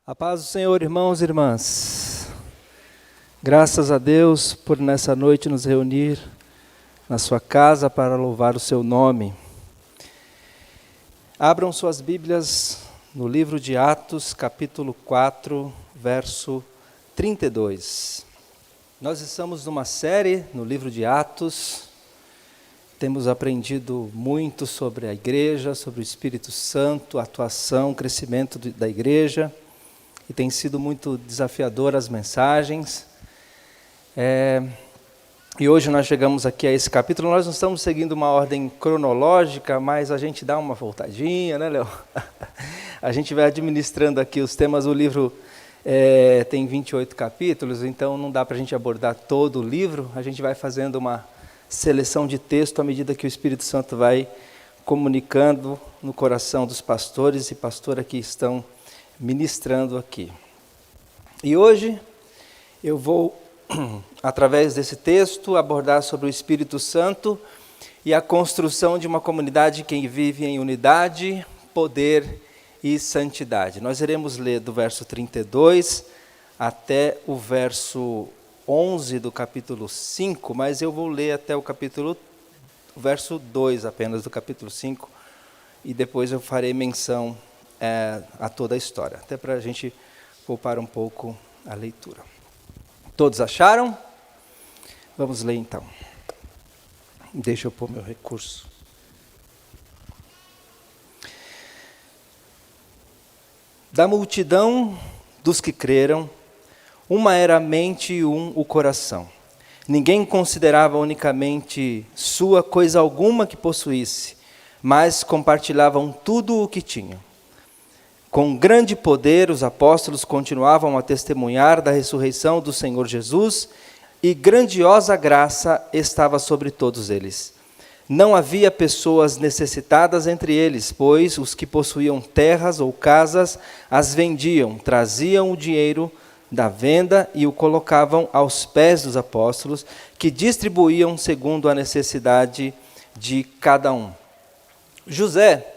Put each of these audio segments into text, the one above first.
A paz do Senhor, irmãos e irmãs. Graças a Deus por nessa noite nos reunir na sua casa para louvar o seu nome. Abram suas Bíblias no livro de Atos, capítulo 4, verso 32. Nós estamos numa série no livro de Atos. Temos aprendido muito sobre a igreja, sobre o Espírito Santo, a atuação, o crescimento da igreja. E tem sido muito desafiador as mensagens. E hoje nós chegamos aqui a esse capítulo. Nós não estamos seguindo uma ordem cronológica, mas a gente dá uma voltadinha, né, Léo? A gente vai administrando aqui os temas. O livro tem 28 capítulos, então não dá para a gente abordar todo o livro. A gente vai fazendo uma seleção de texto à medida que o Espírito Santo vai comunicando no coração dos pastores e pastoras que estão ministrando aqui. E hoje eu vou, através desse texto, abordar sobre o Espírito Santo e a construção de uma comunidade que vive em unidade, poder e santidade. Nós iremos ler do verso 32 até o verso 11 do capítulo 5, mas eu vou ler até o verso 2 apenas do capítulo 5, e depois eu farei menção a toda a história, até para a gente poupar um pouco a leitura. Todos acharam? Vamos ler então. Deixa eu pôr meu recurso. Da multidão dos que creram, uma era a mente e o coração. Ninguém considerava unicamente sua coisa alguma que possuísse, mas compartilhavam tudo o que tinham. Com grande poder, os apóstolos continuavam a testemunhar da ressurreição do Senhor Jesus, e grandiosa graça estava sobre todos eles. Não havia pessoas necessitadas entre eles, pois os que possuíam terras ou casas as vendiam, traziam o dinheiro da venda e o colocavam aos pés dos apóstolos, que distribuíam segundo a necessidade de cada um. José,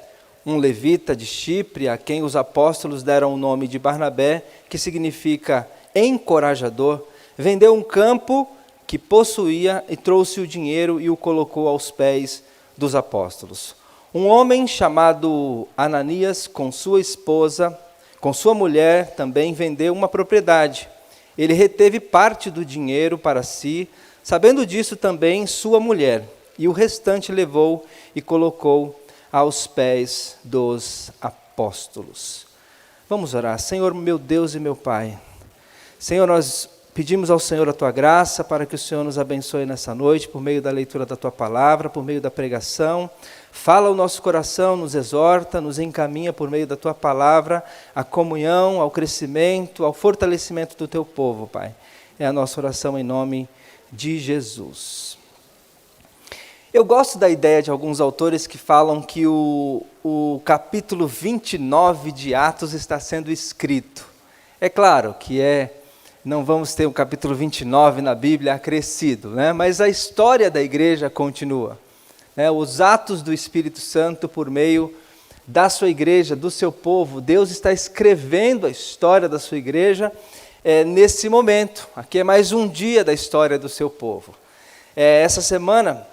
um levita de Chipre, a quem os apóstolos deram o nome de Barnabé, que significa encorajador, vendeu um campo que possuía e trouxe o dinheiro e o colocou aos pés dos apóstolos. Um homem chamado Ananias, com sua esposa, com sua mulher, também vendeu uma propriedade. Ele reteve parte do dinheiro para si, sabendo disso também sua mulher, e o restante levou e colocou aos pés dos apóstolos. Vamos orar. Senhor, meu Deus e meu Pai, Senhor, nós pedimos ao Senhor a Tua graça para que o Senhor nos abençoe nessa noite, por meio da leitura da Tua palavra, por meio da pregação. Fala ao nosso coração, nos exorta, nos encaminha por meio da Tua palavra, à comunhão, ao crescimento, ao fortalecimento do Teu povo, Pai. É a nossa oração em nome de Jesus. Eu gosto da ideia de alguns autores que falam que o capítulo 29 de Atos está sendo escrito. É claro que não vamos ter o capítulo 29 na Bíblia acrescido, né? Mas a história da igreja continua. Né? Os atos do Espírito Santo por meio da sua igreja, do seu povo. Deus está escrevendo a história da sua igreja nesse momento. Aqui é mais um dia da história do seu povo. Essa semana,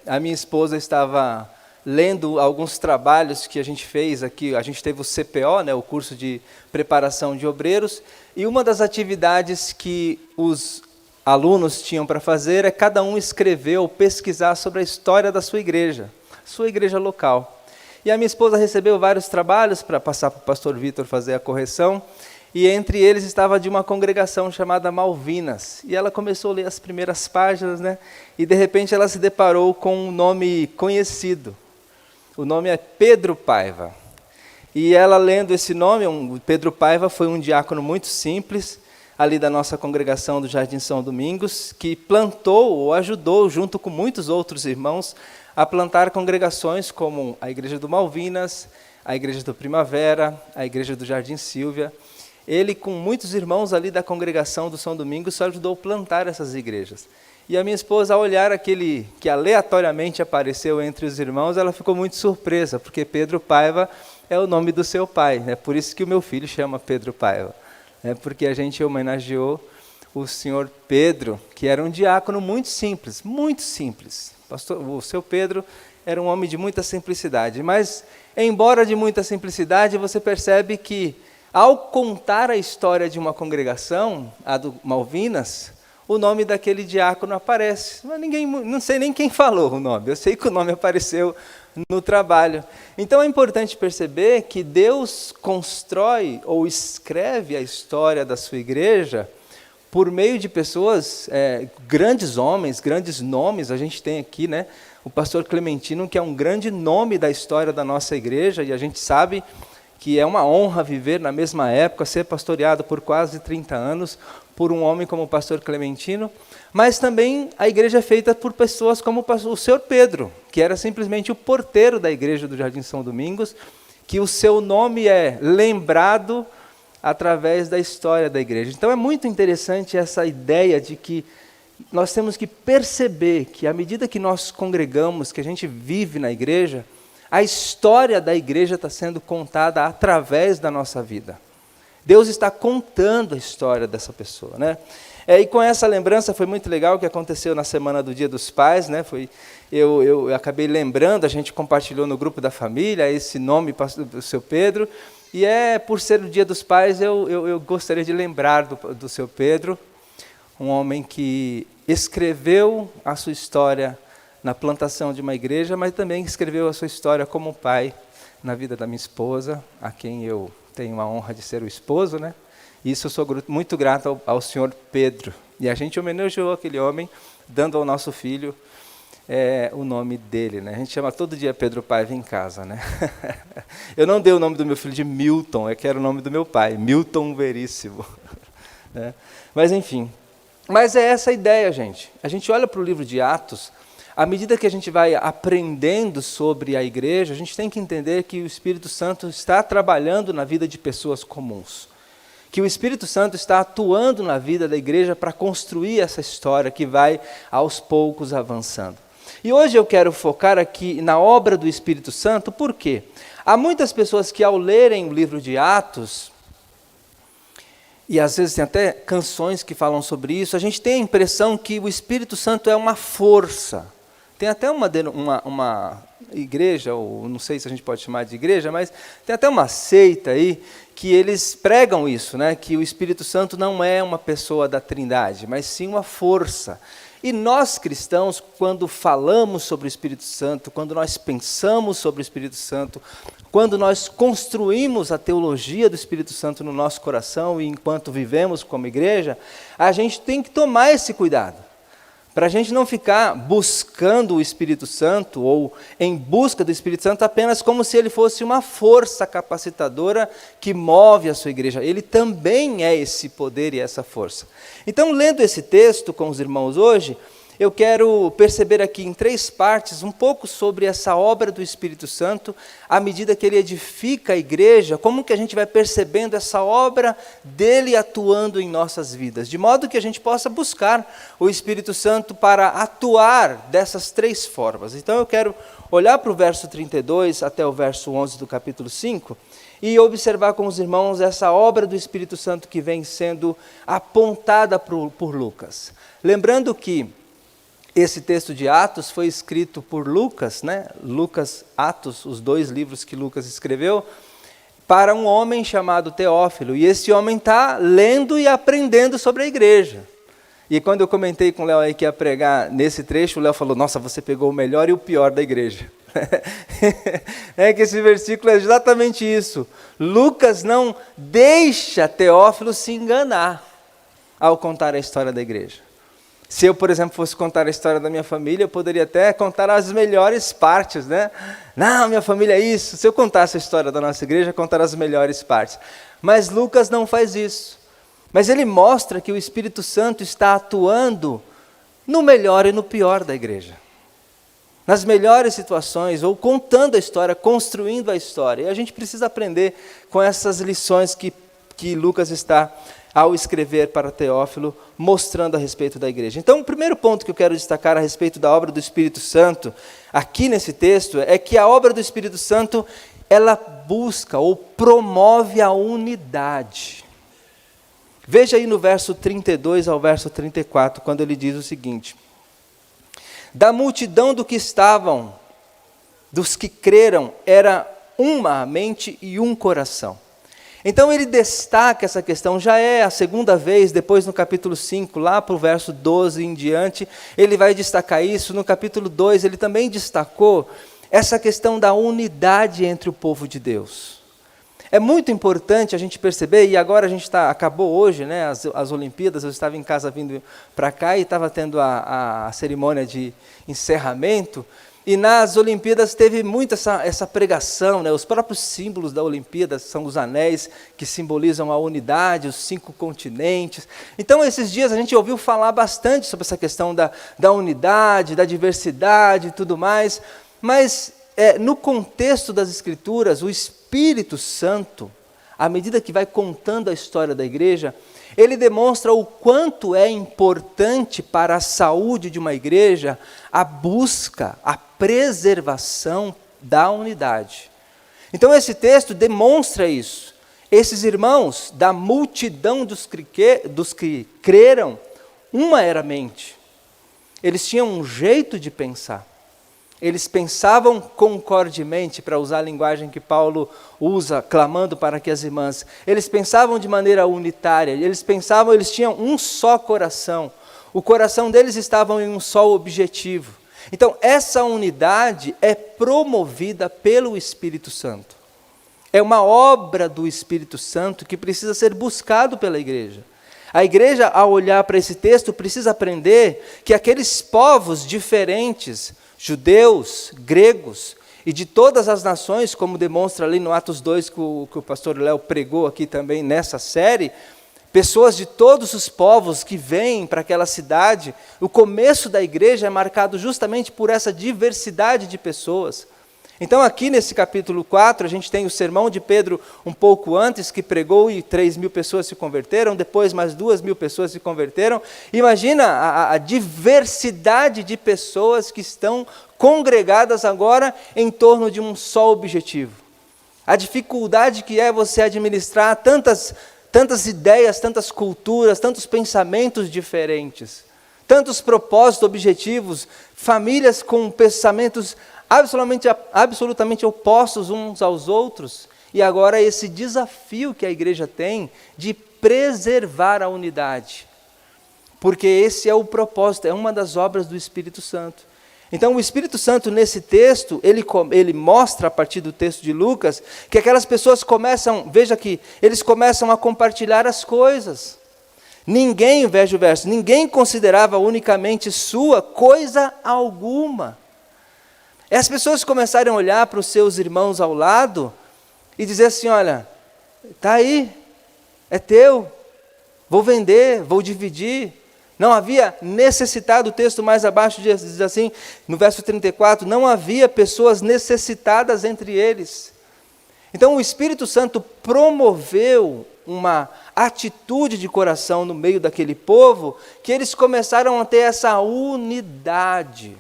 a minha esposa estava lendo alguns trabalhos que a gente fez aqui. A gente teve o CPO, né, o curso de preparação de obreiros, e uma das atividades que os alunos tinham para fazer é cada um escrever ou pesquisar sobre a história da sua igreja local. E a minha esposa recebeu vários trabalhos para passar para o pastor Vitor fazer a correção, e entre eles estava de uma congregação chamada Malvinas. E ela começou a ler as primeiras páginas, né? E de repente ela se deparou com um nome conhecido. O nome é Pedro Paiva. E ela lendo esse nome, Pedro Paiva foi um diácono muito simples, ali da nossa congregação do Jardim São Domingos, que plantou ou ajudou, junto com muitos outros irmãos, a plantar congregações como a Igreja do Malvinas, a Igreja do Primavera, a Igreja do Jardim Sílvia. Ele, com muitos irmãos ali da congregação do São Domingos, só ajudou a plantar essas igrejas. E a minha esposa, ao olhar aquele que aleatoriamente apareceu entre os irmãos, ela ficou muito surpresa, porque Pedro Paiva é o nome do seu pai. É por isso que o meu filho chama Pedro Paiva. É porque a gente homenageou o senhor Pedro, que era um diácono muito simples, muito simples. O seu Pedro era um homem de muita simplicidade, mas, embora de muita simplicidade, você percebe que, ao contar a história de uma congregação, a do Malvinas, o nome daquele diácono aparece. Mas não sei nem quem falou o nome, eu sei que o nome apareceu no trabalho. Então é importante perceber que Deus constrói ou escreve a história da sua igreja por meio de pessoas, grandes homens, grandes nomes. A gente tem aqui, né, o pastor Clementino, que é um grande nome da história da nossa igreja, e a gente sabe que é uma honra viver na mesma época, ser pastoreado por quase 30 anos, por um homem como o pastor Clementino, mas também a igreja é feita por pessoas como o senhor Pedro, que era simplesmente o porteiro da igreja do Jardim São Domingos, que o seu nome é lembrado através da história da igreja. Então é muito interessante essa ideia de que nós temos que perceber que à medida que nós congregamos, que a gente vive na igreja, a história da igreja está sendo contada através da nossa vida. Deus está contando a história dessa pessoa, né? E com essa lembrança foi muito legal o que aconteceu na semana do Dia dos Pais, né? Eu acabei lembrando, a gente compartilhou no grupo da família esse nome do seu Pedro, e por ser o Dia dos Pais, eu gostaria de lembrar do seu Pedro, um homem que escreveu a sua história na plantação de uma igreja, mas também escreveu a sua história como pai na vida da minha esposa, a quem eu tenho a honra de ser o esposo, né? Isso eu sou muito grato ao senhor Pedro. E a gente homenageou aquele homem, dando ao nosso filho o nome dele, né? A gente chama todo dia Pedro Paiva em casa, né? Eu não dei o nome do meu filho de Milton, que era o nome do meu pai, Milton Veríssimo. Né? Mas enfim, mas é essa a ideia, gente. A gente olha para o livro de Atos, à medida que a gente vai aprendendo sobre a igreja, a gente tem que entender que o Espírito Santo está trabalhando na vida de pessoas comuns. Que o Espírito Santo está atuando na vida da igreja para construir essa história que vai aos poucos avançando. E hoje eu quero focar aqui na obra do Espírito Santo, por quê? Há muitas pessoas que ao lerem o livro de Atos, e às vezes tem até canções que falam sobre isso, a gente tem a impressão que o Espírito Santo é uma força. Tem até uma igreja, ou não sei se a gente pode chamar de igreja, mas tem até uma seita aí, que eles pregam isso, né? Que o Espírito Santo não é uma pessoa da Trindade, mas sim uma força. E nós cristãos, quando falamos sobre o Espírito Santo, quando nós pensamos sobre o Espírito Santo, quando nós construímos a teologia do Espírito Santo no nosso coração e enquanto vivemos como igreja, a gente tem que tomar esse cuidado. Para a gente não ficar buscando o Espírito Santo ou em busca do Espírito Santo apenas como se ele fosse uma força capacitadora que move a sua igreja. Ele também é esse poder e essa força. Então, lendo esse texto com os irmãos hoje, eu quero perceber aqui em 3 partes um pouco sobre essa obra do Espírito Santo, à medida que ele edifica a igreja, como que a gente vai percebendo essa obra dele atuando em nossas vidas, de modo que a gente possa buscar o Espírito Santo para atuar dessas 3 formas. Então eu quero olhar para o verso 32 até o verso 11 do capítulo 5, e observar com os irmãos essa obra do Espírito Santo que vem sendo apontada por Lucas. Lembrando que esse texto de Atos foi escrito por Lucas, né? Lucas, Atos, os 2 livros que Lucas escreveu, para um homem chamado Teófilo. E esse homem está lendo e aprendendo sobre a igreja. E quando eu comentei com o Léo aí que ia pregar nesse trecho, o Léo falou, nossa, você pegou o melhor e o pior da igreja. É que esse versículo é exatamente isso. Lucas não deixa Teófilo se enganar ao contar a história da igreja. Se eu, por exemplo, fosse contar a história da minha família, eu poderia até contar as melhores partes, né? Não, minha família é isso. Se eu contasse a história da nossa igreja, contar as melhores partes. Mas Lucas não faz isso. Mas ele mostra que o Espírito Santo está atuando no melhor e no pior da igreja. Nas melhores situações, ou contando a história, construindo a história. E a gente precisa aprender com essas lições que Lucas está ao escrever para Teófilo, mostrando a respeito da igreja. Então, o primeiro ponto que eu quero destacar a respeito da obra do Espírito Santo, aqui nesse texto, é que a obra do Espírito Santo, ela busca ou promove a unidade. Veja aí no verso 32 ao verso 34, quando ele diz o seguinte: da multidão dos que creram, era uma mente e um coração. Então ele destaca essa questão, já é a segunda vez, depois no capítulo 5, lá para o verso 12 em diante, ele vai destacar isso. No capítulo 2 ele também destacou essa questão da unidade entre o povo de Deus. É muito importante a gente perceber, e agora a gente acabou hoje, né, as Olimpíadas, eu estava em casa vindo para cá e estava tendo a cerimônia de encerramento, e nas Olimpíadas teve muito essa pregação, né? Os próprios símbolos da Olimpíada são os anéis que simbolizam a unidade, os 5 continentes. Então, esses dias a gente ouviu falar bastante sobre essa questão da unidade, da diversidade e tudo mais, mas no contexto das Escrituras, o Espírito Santo, à medida que vai contando a história da igreja, ele demonstra o quanto é importante para a saúde de uma igreja a busca, a preservação da unidade. Então esse texto demonstra isso. Esses irmãos, da multidão dos que creram, uma era a mente. Eles tinham um jeito de pensar. Eles pensavam concordemente, para usar a linguagem que Paulo usa, clamando para que as irmãs, eles pensavam de maneira unitária, eles tinham um só coração, o coração deles estava em um só objetivo. Então, essa unidade é promovida pelo Espírito Santo. É uma obra do Espírito Santo que precisa ser buscado pela igreja. A igreja, ao olhar para esse texto, precisa aprender que aqueles povos diferentes, judeus, gregos e de todas as nações, como demonstra ali no Atos 2 que o pastor Léo pregou aqui também nessa série, pessoas de todos os povos que vêm para aquela cidade, o começo da igreja é marcado justamente por essa diversidade de pessoas. Então aqui nesse capítulo 4, a gente tem o sermão de Pedro um pouco antes, que pregou e 3.000 pessoas se converteram, depois mais 2.000 pessoas se converteram. Imagina a diversidade de pessoas que estão congregadas agora em torno de um só objetivo. A dificuldade que é você administrar tantas ideias, tantas culturas, tantos pensamentos diferentes, tantos propósitos, objetivos, famílias com pensamentos absolutamente opostos uns aos outros, e agora esse desafio que a igreja tem de preservar a unidade, porque esse é o propósito, é uma das obras do Espírito Santo. Então o Espírito Santo nesse texto, ele mostra a partir do texto de Lucas, que aquelas pessoas veja que eles começam a compartilhar as coisas. Veja o verso, ninguém considerava unicamente sua coisa alguma. As pessoas começaram a olhar para os seus irmãos ao lado e dizer assim: olha, está aí, é teu, vou vender, vou dividir. Não havia necessitado, o texto mais abaixo diz assim, no verso 34, não havia pessoas necessitadas entre eles. Então o Espírito Santo promoveu uma atitude de coração no meio daquele povo, que eles começaram a ter essa unidade,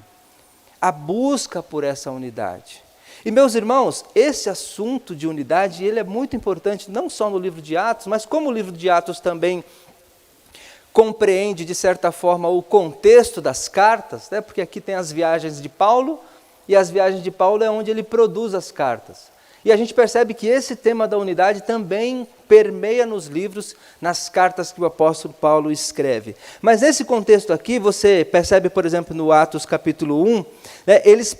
a busca por essa unidade. E meus irmãos, esse assunto de unidade, ele é muito importante, não só no livro de Atos, mas como o livro de Atos também compreende, de certa forma, o contexto das cartas, né? Porque aqui tem as viagens de Paulo, e as viagens de Paulo é onde ele produz as cartas. E a gente percebe que esse tema da unidade também permeia nos livros, nas cartas que o apóstolo Paulo escreve. Mas nesse contexto aqui, você percebe, por exemplo, no Atos capítulo 1, né, eles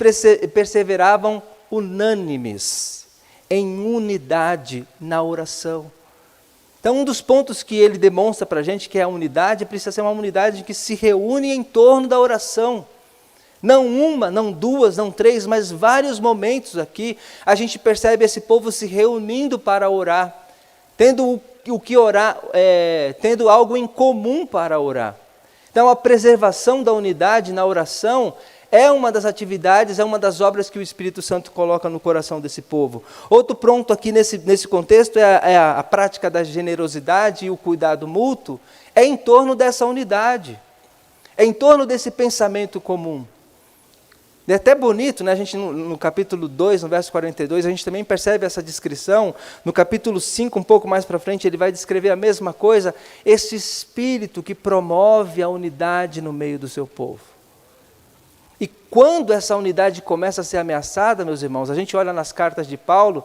perseveravam unânimes, em unidade na oração. Então, um dos pontos que ele demonstra para a gente, que é a unidade, precisa ser uma unidade que se reúne em torno da oração. Não uma, não duas, não três, mas vários momentos aqui, a gente percebe esse povo se reunindo para orar, tendo o que orar, tendo algo em comum para orar. Então a preservação da unidade na oração é uma das atividades, é uma das obras que o Espírito Santo coloca no coração desse povo. Outro ponto aqui nesse contexto é a prática da generosidade e o cuidado mútuo, é em torno dessa unidade, é em torno desse pensamento comum. É até bonito, né? A gente no capítulo 2, no verso 42, a gente também percebe essa descrição. No capítulo 5, um pouco mais para frente, ele vai descrever a mesma coisa, esse espírito que promove a unidade no meio do seu povo. E quando essa unidade começa a ser ameaçada, meus irmãos, a gente olha nas cartas de Paulo,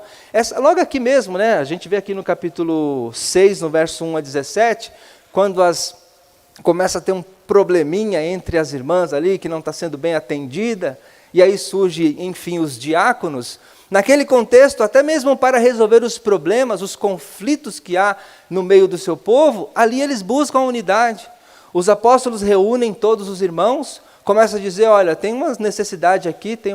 logo aqui mesmo, né? A gente vê aqui no capítulo 6, no verso 1 a 17, quando começa a ter um probleminha entre as irmãs ali, que não está sendo bem atendida, e aí surge, enfim, os diáconos. Naquele contexto, até mesmo para resolver os problemas, os conflitos que há no meio do seu povo, ali eles buscam a unidade. Os apóstolos reúnem todos os irmãos, começam a dizer, olha, tem uma necessidade aqui, tem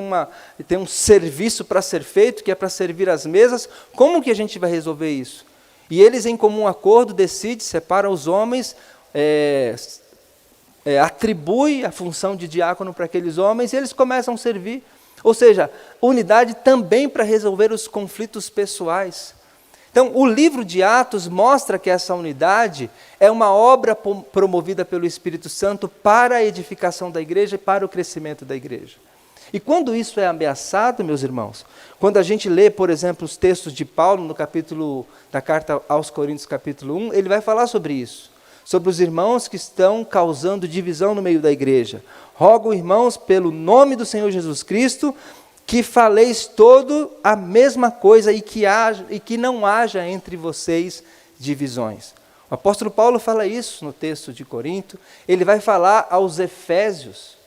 um serviço para ser feito, que é para servir as mesas, como que a gente vai resolver isso? E eles, em comum acordo, decidem, separam os homens, atribui a função de diácono para aqueles homens e eles começam a servir. Ou seja, unidade também para resolver os conflitos pessoais. Então, o livro de Atos mostra que essa unidade é uma obra promovida pelo Espírito Santo para a edificação da igreja e para o crescimento da igreja. E quando isso é ameaçado, meus irmãos, quando a gente lê, por exemplo, os textos de Paulo no capítulo da carta aos Coríntios, capítulo 1, ele vai falar sobre isso. Sobre os irmãos que estão causando divisão no meio da igreja. Rogo, irmãos, pelo nome do Senhor Jesus Cristo, que faleis todo a mesma coisa e que não haja entre vocês divisões. O apóstolo Paulo fala isso no texto de Corinto, ele vai falar aos Efésios,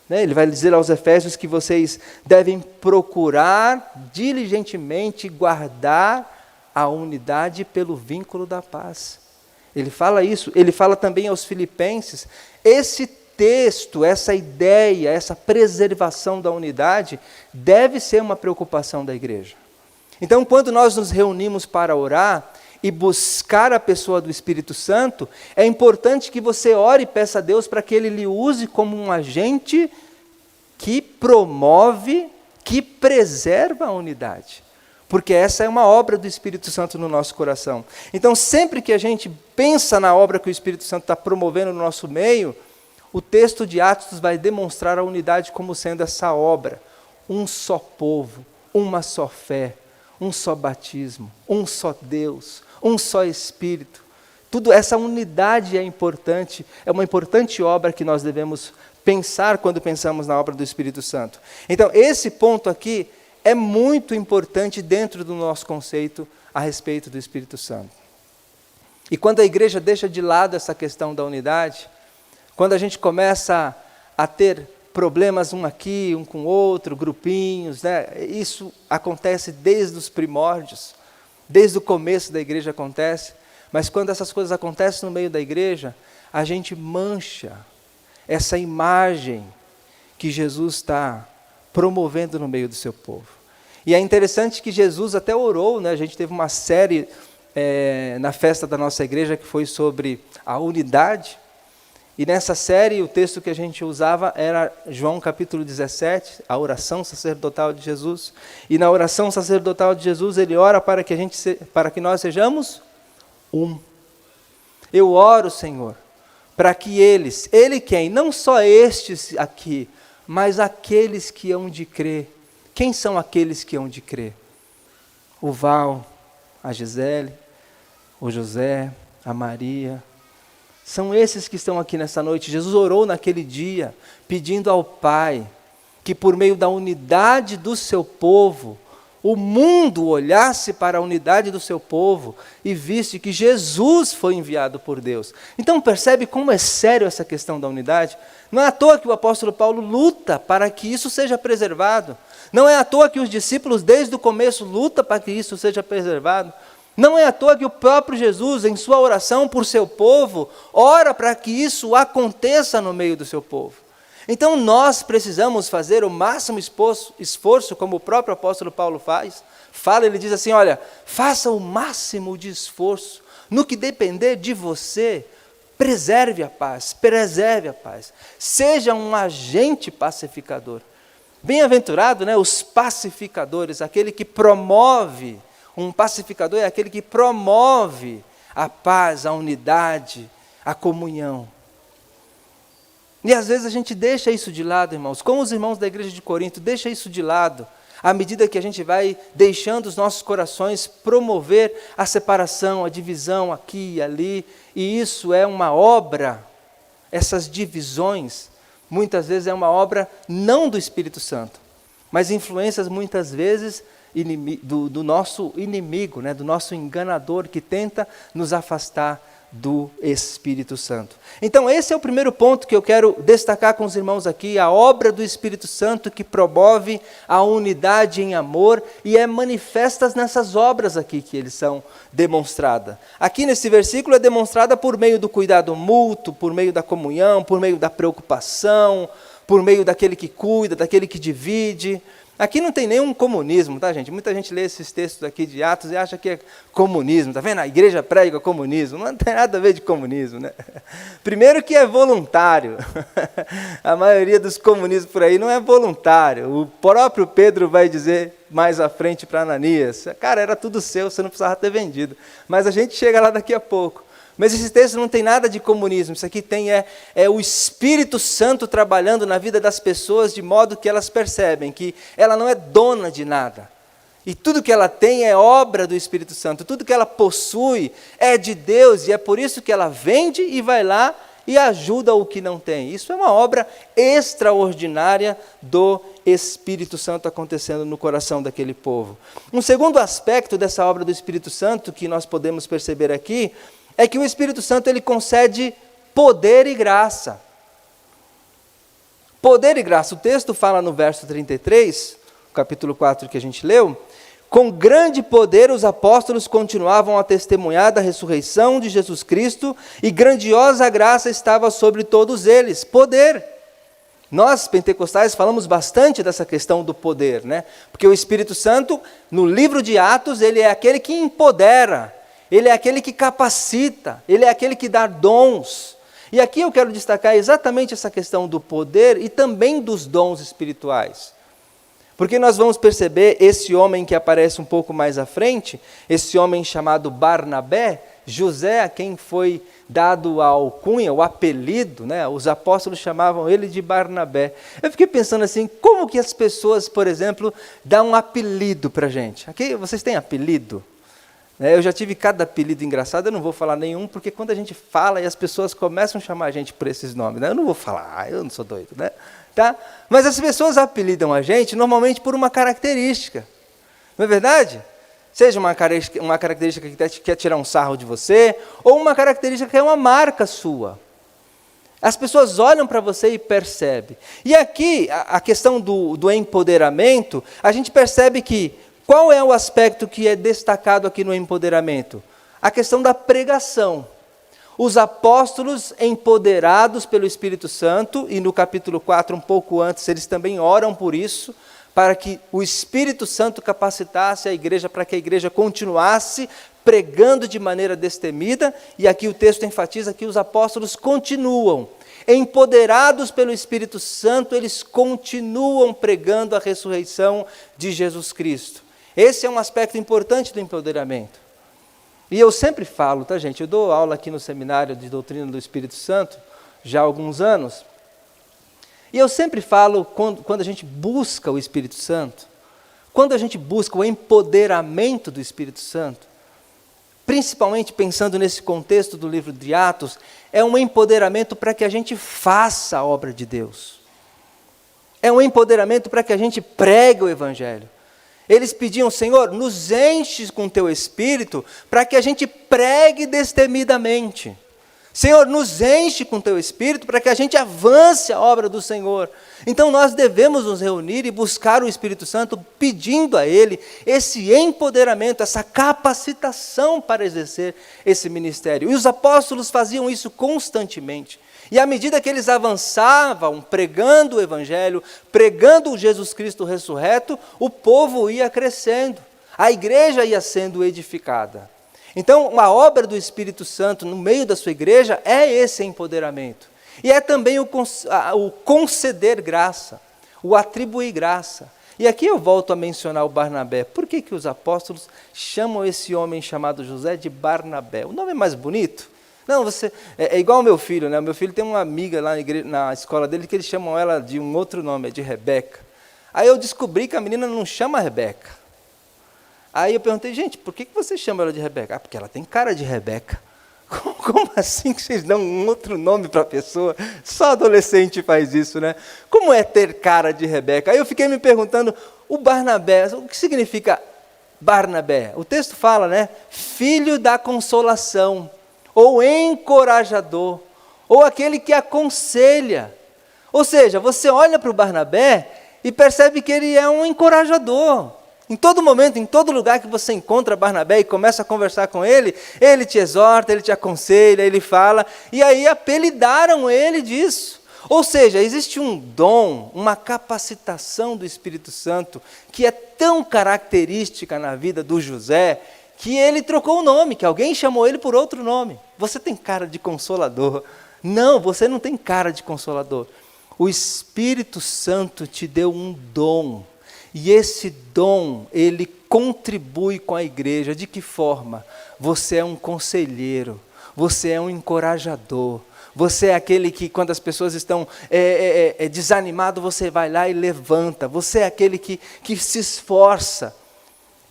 né? Ele vai dizer aos Efésios que vocês devem procurar diligentemente guardar a unidade pelo vínculo da paz. Ele fala isso, ele fala também aos Filipenses, esse texto, essa ideia, essa preservação da unidade, deve ser uma preocupação da igreja. Então, quando nós nos reunimos para orar e buscar a pessoa do Espírito Santo, é importante que você ore e peça a Deus para que Ele lhe use como um agente que promove, que preserva a unidade. Porque essa é uma obra do Espírito Santo no nosso coração. Então, sempre que a gente pensa na obra que o Espírito Santo está promovendo no nosso meio, o texto de Atos vai demonstrar a unidade como sendo essa obra. Um só povo, uma só fé, um só batismo, um só Deus, um só Espírito. Tudo essa unidade é importante, é uma importante obra que nós devemos pensar quando pensamos na obra do Espírito Santo. Então, esse ponto aqui é muito importante dentro do nosso conceito a respeito do Espírito Santo. E quando a igreja deixa de lado essa questão da unidade, quando a gente começa a ter problemas um aqui, um com o outro, grupinhos, né? Isso acontece desde os primórdios, desde o começo da igreja acontece, mas quando essas coisas acontecem no meio da igreja, a gente mancha essa imagem que Jesus está promovendo no meio do seu povo. E é interessante que Jesus até orou, né? A gente teve uma série na festa da nossa igreja que foi sobre a unidade, e nessa série o texto que a gente usava era João capítulo 17, a oração sacerdotal de Jesus, e na oração sacerdotal de Jesus ele ora para que nós sejamos um. Eu oro, Senhor, para que ele quem? Não só estes aqui, mas aqueles que hão de crer. Quem são aqueles que hão de crer? O Val, a Gisele, o José, a Maria. São esses que estão aqui nessa noite. Jesus orou naquele dia, pedindo ao Pai que por meio da unidade do seu povo, o mundo olhasse para a unidade do seu povo e visse que Jesus foi enviado por Deus. Então percebe como é sério essa questão da unidade? Não é à toa que o apóstolo Paulo luta para que isso seja preservado. Não é à toa que os discípulos desde o começo lutam para que isso seja preservado. Não é à toa que o próprio Jesus, em sua oração por seu povo, ora para que isso aconteça no meio do seu povo. Então nós precisamos fazer o máximo esforço, como o próprio apóstolo Paulo fala, ele diz assim, olha, faça o máximo de esforço, no que depender de você, preserve a paz, preserve a paz. Seja um agente pacificador. Bem-aventurado, né, os pacificadores, aquele que promove, um pacificador é aquele que promove a paz, a unidade, a comunhão. E às vezes a gente deixa isso de lado, irmãos, como os irmãos da igreja de Corinto, deixa isso de lado, à medida que a gente vai deixando os nossos corações promover a separação, a divisão aqui e ali, e isso é uma obra, essas divisões, muitas vezes é uma obra não do Espírito Santo, mas influências muitas vezes do nosso inimigo, né, do nosso enganador que tenta nos afastar do Espírito Santo. Então esse é o primeiro ponto que eu quero destacar com os irmãos aqui, a obra do Espírito Santo que promove a unidade em amor e é manifestas nessas obras aqui que eles são demonstradas. Aqui nesse versículo é demonstrada por meio do cuidado mútuo, por meio da comunhão, por meio da preocupação, por meio daquele que cuida, daquele que divide. Aqui não tem nenhum comunismo, tá, gente? Muita gente lê esses textos aqui de Atos e acha que é comunismo, tá vendo? A igreja prega comunismo, não tem nada a ver de comunismo, né? Primeiro que é voluntário, a maioria dos comunismos por aí não é voluntário, o próprio Pedro vai dizer mais à frente para Ananias, cara, era tudo seu, você não precisava ter vendido, mas a gente chega lá daqui a pouco. Mas esse texto não tem nada de comunismo, isso aqui tem o Espírito Santo trabalhando na vida das pessoas de modo que elas percebem que ela não é dona de nada. E tudo que ela tem é obra do Espírito Santo, tudo que ela possui é de Deus e é por isso que ela vende e vai lá e ajuda o que não tem. Isso é uma obra extraordinária do Espírito Santo acontecendo no coração daquele povo. Um segundo aspecto dessa obra do Espírito Santo que nós podemos perceber aqui é que o Espírito Santo ele concede poder e graça. Poder e graça. O texto fala no verso 33, capítulo 4 que a gente leu, com grande poder os apóstolos continuavam a testemunhar da ressurreição de Jesus Cristo e grandiosa graça estava sobre todos eles. Poder. Nós, pentecostais, falamos bastante dessa questão do poder, né? Porque o Espírito Santo, no livro de Atos, ele é aquele que empodera, ele é aquele que capacita, ele é aquele que dá dons. E aqui eu quero destacar exatamente essa questão do poder e também dos dons espirituais. Porque nós vamos perceber esse homem que aparece um pouco mais à frente, esse homem chamado Barnabé, José, a quem foi dado a alcunha, o apelido, né? Os apóstolos chamavam ele de Barnabé. Eu fiquei pensando assim, como que as pessoas, por exemplo, dão um apelido para a gente? Aqui vocês têm apelido? Eu já tive cada apelido engraçado, eu não vou falar nenhum, porque quando a gente fala e as pessoas começam a chamar a gente por esses nomes, né? Eu não vou falar, eu não sou doido, né? Tá? Mas as pessoas apelidam a gente normalmente por uma característica, não é verdade? Seja uma característica que quer tirar um sarro de você, ou uma característica que é uma marca sua. As pessoas olham para você e percebem. E aqui, a questão do empoderamento, a gente percebe que qual é o aspecto que é destacado aqui no empoderamento? A questão da pregação. Os apóstolos empoderados pelo Espírito Santo, e no capítulo 4, um pouco antes, eles também oram por isso, para que o Espírito Santo capacitasse a igreja, para que a igreja continuasse pregando de maneira destemida, e aqui o texto enfatiza que os apóstolos continuam. Empoderados pelo Espírito Santo, eles continuam pregando a ressurreição de Jesus Cristo. Esse é um aspecto importante do empoderamento. E eu sempre falo, tá, gente? Eu dou aula aqui no seminário de doutrina do Espírito Santo, já há alguns anos. E eu sempre falo, quando a gente busca o Espírito Santo, quando a gente busca o empoderamento do Espírito Santo, principalmente pensando nesse contexto do livro de Atos, é um empoderamento para que a gente faça a obra de Deus. É um empoderamento para que a gente pregue o Evangelho. Eles pediam, Senhor, nos enche com Teu Espírito, para que a gente pregue destemidamente. Senhor, nos enche com Teu Espírito, para que a gente avance a obra do Senhor. Então nós devemos nos reunir e buscar o Espírito Santo, pedindo a Ele esse empoderamento, essa capacitação para exercer esse ministério. E os apóstolos faziam isso constantemente. E à medida que eles avançavam, pregando o Evangelho, pregando o Jesus Cristo ressurreto, o povo ia crescendo, a igreja ia sendo edificada. Então, a obra do Espírito Santo no meio da sua igreja é esse empoderamento. E é também o conceder graça, o atribuir graça. E aqui eu volto a mencionar o Barnabé. Por que os apóstolos chamam esse homem chamado José de Barnabé? O nome é mais bonito? Não, é igual ao meu filho, né? O meu filho tem uma amiga lá na escola dele que eles chamam ela de um outro nome, é de Rebeca. Aí eu descobri que a menina não chama Rebeca. Aí eu perguntei, gente, por que você chama ela de Rebeca? Ah, porque ela tem cara de Rebeca. Como assim que vocês dão um outro nome para a pessoa? Só adolescente faz isso, né? Como é ter cara de Rebeca? Aí eu fiquei me perguntando, o Barnabé, o que significa Barnabé? O texto fala, né? Filho da consolação, ou encorajador, ou aquele que aconselha. Ou seja, você olha para o Barnabé e percebe que ele é um encorajador. Em todo momento, em todo lugar que você encontra Barnabé e começa a conversar com ele, ele te exorta, ele te aconselha, ele fala, e aí apelidaram ele disso. Ou seja, existe um dom, uma capacitação do Espírito Santo, que é tão característica na vida do José, que ele trocou o nome, que alguém chamou ele por outro nome. Você tem cara de consolador. Não, você não tem cara de consolador. O Espírito Santo te deu um dom. E esse dom, ele contribui com a igreja. De que forma? Você é um conselheiro, você é um encorajador, você é aquele que quando as pessoas estão desanimadas, você vai lá e levanta, você é aquele que se esforça.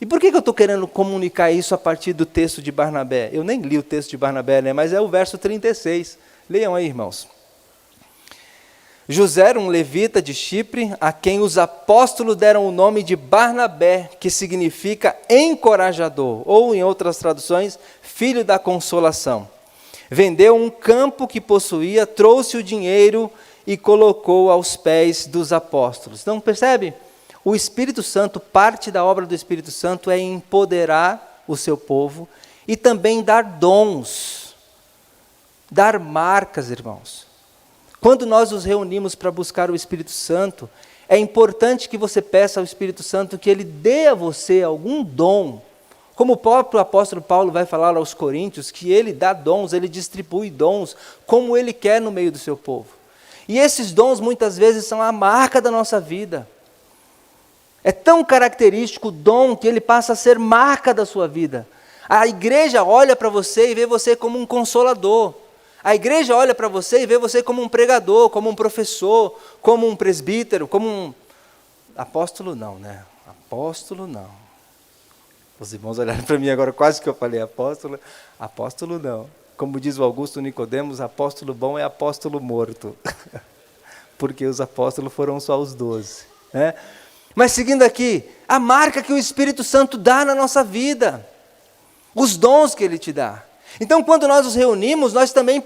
E por que eu estou querendo comunicar isso a partir do texto de Barnabé? Eu nem li o texto de Barnabé, né? Mas é o verso 36. Leiam aí, irmãos. José era um levita de Chipre, a quem os apóstolos deram o nome de Barnabé, que significa encorajador, ou em outras traduções, filho da consolação. Vendeu um campo que possuía, trouxe o dinheiro e colocou aos pés dos apóstolos. Então, percebe? O Espírito Santo, parte da obra do Espírito Santo é empoderar o seu povo e também dar dons, dar marcas, irmãos. Quando nós nos reunimos para buscar o Espírito Santo, é importante que você peça ao Espírito Santo que ele dê a você algum dom. Como o próprio apóstolo Paulo vai falar aos Coríntios, que ele dá dons, ele distribui dons, como ele quer no meio do seu povo. E esses dons muitas vezes são a marca da nossa vida. É tão característico o dom que ele passa a ser marca da sua vida. A igreja olha para você e vê você como um consolador. A igreja olha para você e vê você como um pregador, como um professor, como um presbítero, como um... Apóstolo não, né? Apóstolo não. Os irmãos olharam para mim agora, quase que eu falei apóstolo. Apóstolo não. Como diz o Augusto Nicodemos, apóstolo bom é apóstolo morto. Porque os apóstolos foram só os 12. Né? Mas seguindo aqui, a marca que o Espírito Santo dá na nossa vida. Os dons que ele te dá. Então, quando nós nos reunimos, nós também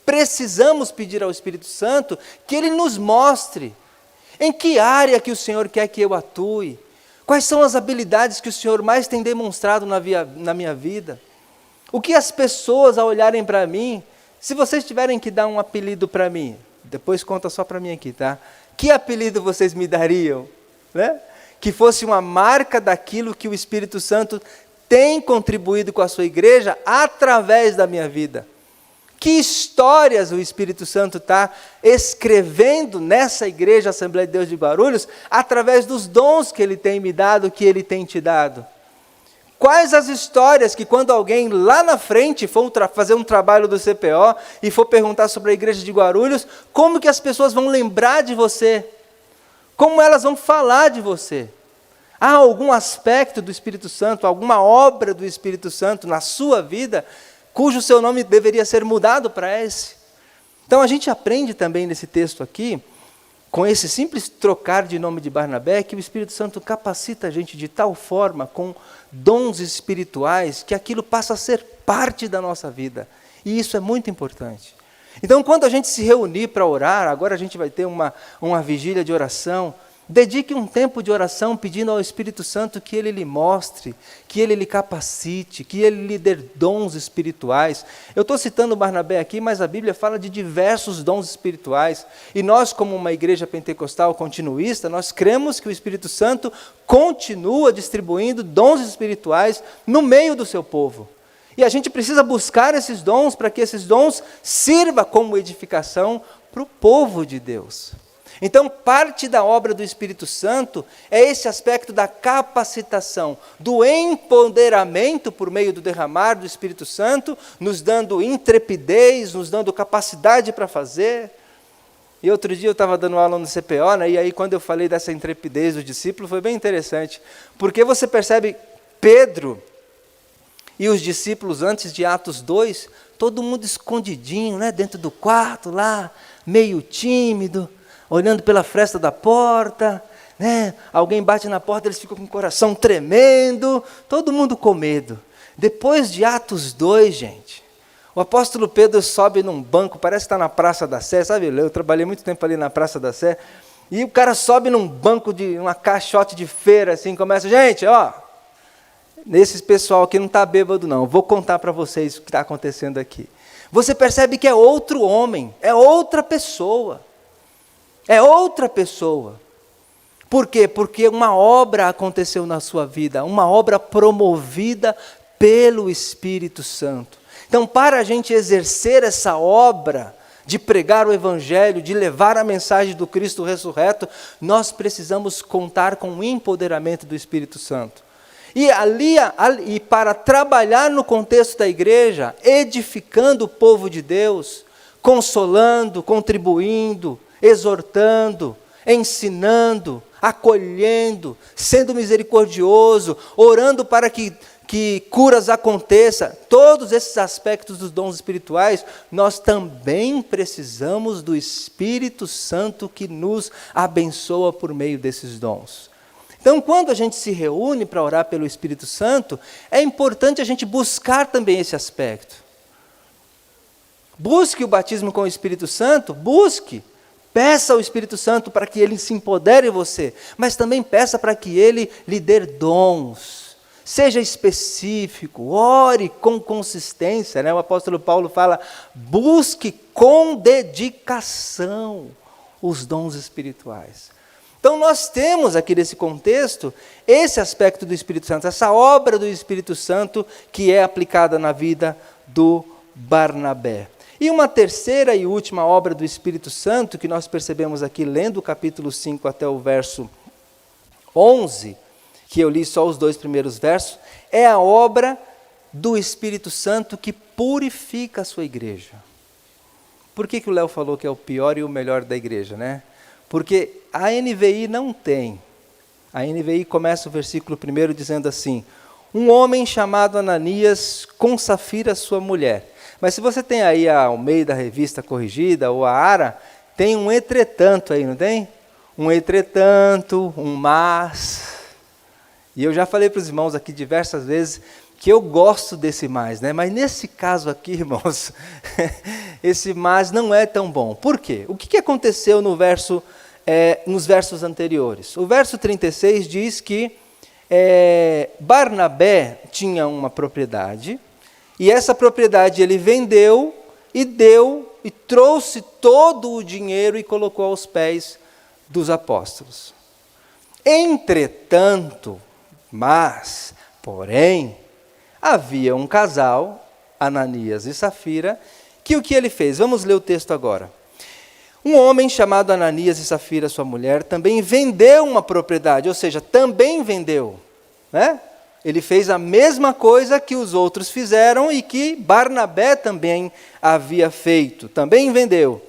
precisamos pedir ao Espírito Santo que ele nos mostre em que área que o Senhor quer que eu atue, quais são as habilidades que o Senhor mais tem demonstrado na minha vida, o que as pessoas ao olharem para mim, se vocês tiverem que dar um apelido para mim, depois conta só para mim aqui, tá? Que apelido vocês me dariam? Né? Que fosse uma marca daquilo que o Espírito Santo tem contribuído com a sua igreja através da minha vida. Que histórias o Espírito Santo está escrevendo nessa igreja Assembleia de Deus de Guarulhos através dos dons que ele tem me dado, que ele tem te dado. Quais as histórias que quando alguém lá na frente for fazer um trabalho do CPO e for perguntar sobre a igreja de Guarulhos, como que as pessoas vão lembrar de você? Como elas vão falar de você? Há algum aspecto do Espírito Santo, alguma obra do Espírito Santo na sua vida, cujo seu nome deveria ser mudado para esse? Então a gente aprende também nesse texto aqui, com esse simples trocar de nome de Barnabé, que o Espírito Santo capacita a gente de tal forma, com dons espirituais, que aquilo passa a ser parte da nossa vida. E isso é muito importante. Então quando a gente se reunir para orar, agora a gente vai ter uma vigília de oração, dedique um tempo de oração pedindo ao Espírito Santo que Ele lhe mostre, que Ele lhe capacite, que Ele lhe dê dons espirituais. Eu estou citando Barnabé aqui, mas a Bíblia fala de diversos dons espirituais. E nós, como uma igreja pentecostal continuista, nós cremos que o Espírito Santo continua distribuindo dons espirituais no meio do seu povo. E a gente precisa buscar esses dons para que esses dons sirvam como edificação para o povo de Deus. Então, parte da obra do Espírito Santo é esse aspecto da capacitação, do empoderamento por meio do derramar do Espírito Santo, nos dando intrepidez, nos dando capacidade para fazer. E outro dia eu estava dando aula no CPO, né, e aí quando eu falei dessa intrepidez do discípulo, foi bem interessante, porque você percebe Pedro e os discípulos antes de Atos 2, todo mundo escondidinho, né, dentro do quarto lá, meio tímido, olhando pela fresta da porta, né, alguém bate na porta, eles ficam com o coração tremendo, todo mundo com medo. Depois de Atos 2, gente, o apóstolo Pedro sobe num banco, parece que está na Praça da Sé, sabe? Eu trabalhei muito tempo ali na Praça da Sé, e o cara sobe num banco de uma caixote de feira, assim, começa, gente, ó, nesse pessoal aqui não está bêbado não, vou contar para vocês o que está acontecendo aqui. Você percebe que é outro homem, é outra pessoa. É outra pessoa. Por quê? Porque uma obra aconteceu na sua vida, uma obra promovida pelo Espírito Santo. Então, para a gente exercer essa obra de pregar o Evangelho, de levar a mensagem do Cristo ressurreto, nós precisamos contar com o empoderamento do Espírito Santo. E para trabalhar no contexto da igreja, edificando o povo de Deus, consolando, contribuindo, exortando, ensinando, acolhendo, sendo misericordioso, orando para que curas aconteçam, todos esses aspectos dos dons espirituais, nós também precisamos do Espírito Santo que nos abençoa por meio desses dons. Então, quando a gente se reúne para orar pelo Espírito Santo, é importante a gente buscar também esse aspecto. Busque o batismo com o Espírito Santo, busque. Peça ao Espírito Santo para que ele se empodere em você, mas também peça para que ele lhe dê dons. Seja específico, ore com consistência, né? O apóstolo Paulo fala, busque com dedicação os dons espirituais. Então nós temos aqui nesse contexto, esse aspecto do Espírito Santo, essa obra do Espírito Santo que é aplicada na vida do Barnabé. E uma terceira e última obra do Espírito Santo, que nós percebemos aqui lendo o capítulo 5 até o verso 11, que eu li só os 2 primeiros versos, é a obra do Espírito Santo que purifica a sua igreja. Por que o Léo falou que é o pior e o melhor da igreja, né? Porque a NVI não tem. A NVI começa o versículo 1 dizendo assim, um homem chamado Ananias com Safira, sua mulher. Mas se você tem aí ao meio da revista corrigida, ou a ARA, tem um entretanto aí, não tem? Um entretanto, um mas. E eu já falei para os irmãos aqui diversas vezes que eu gosto desse mais, né? Mas nesse caso aqui, irmãos, esse mas não é tão bom. Por quê? O que aconteceu nos versos anteriores? O verso 36 diz que Barnabé tinha uma propriedade, e essa propriedade ele vendeu e deu e trouxe todo o dinheiro e colocou aos pés dos apóstolos. Entretanto, porém, havia um casal, Ananias e Safira, que o que ele fez? Vamos ler o texto agora. Um homem chamado Ananias e Safira, sua mulher, também vendeu uma propriedade, ou seja, também vendeu, né? Ele fez a mesma coisa que os outros fizeram e que Barnabé também havia feito, também vendeu.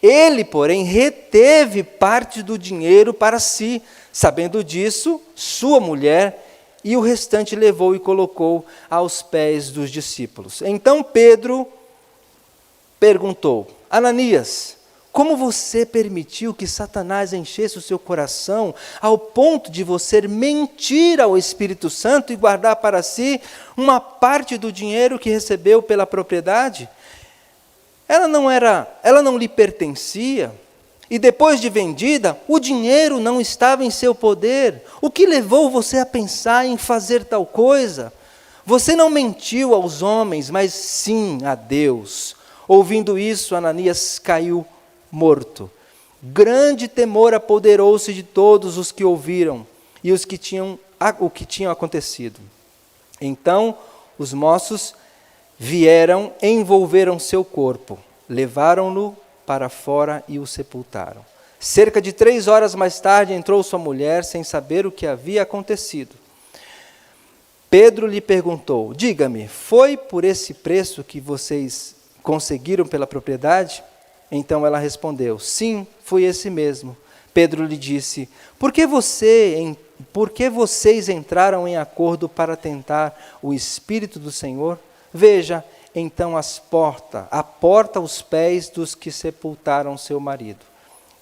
Ele, porém, reteve parte do dinheiro para si, sabendo disso, sua mulher, e o restante levou e colocou aos pés dos discípulos. Então Pedro perguntou, Ananias, como você permitiu que Satanás enchesse o seu coração ao ponto de você mentir ao Espírito Santo e guardar para si uma parte do dinheiro que recebeu pela propriedade? Ela não lhe pertencia, e depois de vendida, o dinheiro não estava em seu poder. O que levou você a pensar em fazer tal coisa? Você não mentiu aos homens, mas sim a Deus. Ouvindo isso, Ananias caiu morto. Grande temor apoderou-se de todos os que ouviram e o que tinha acontecido. Então os moços Vieram, envolveram seu corpo, levaram-no para fora e o sepultaram. Cerca de 3 horas mais tarde entrou sua mulher sem saber o que havia acontecido. Pedro lhe perguntou: diga-me, foi por esse preço que vocês conseguiram pela propriedade? Então ela respondeu: sim, foi esse mesmo. Pedro lhe disse: por que vocês entraram em acordo para tentar o Espírito do Senhor? Veja, então a porta aos pés dos que sepultaram seu marido.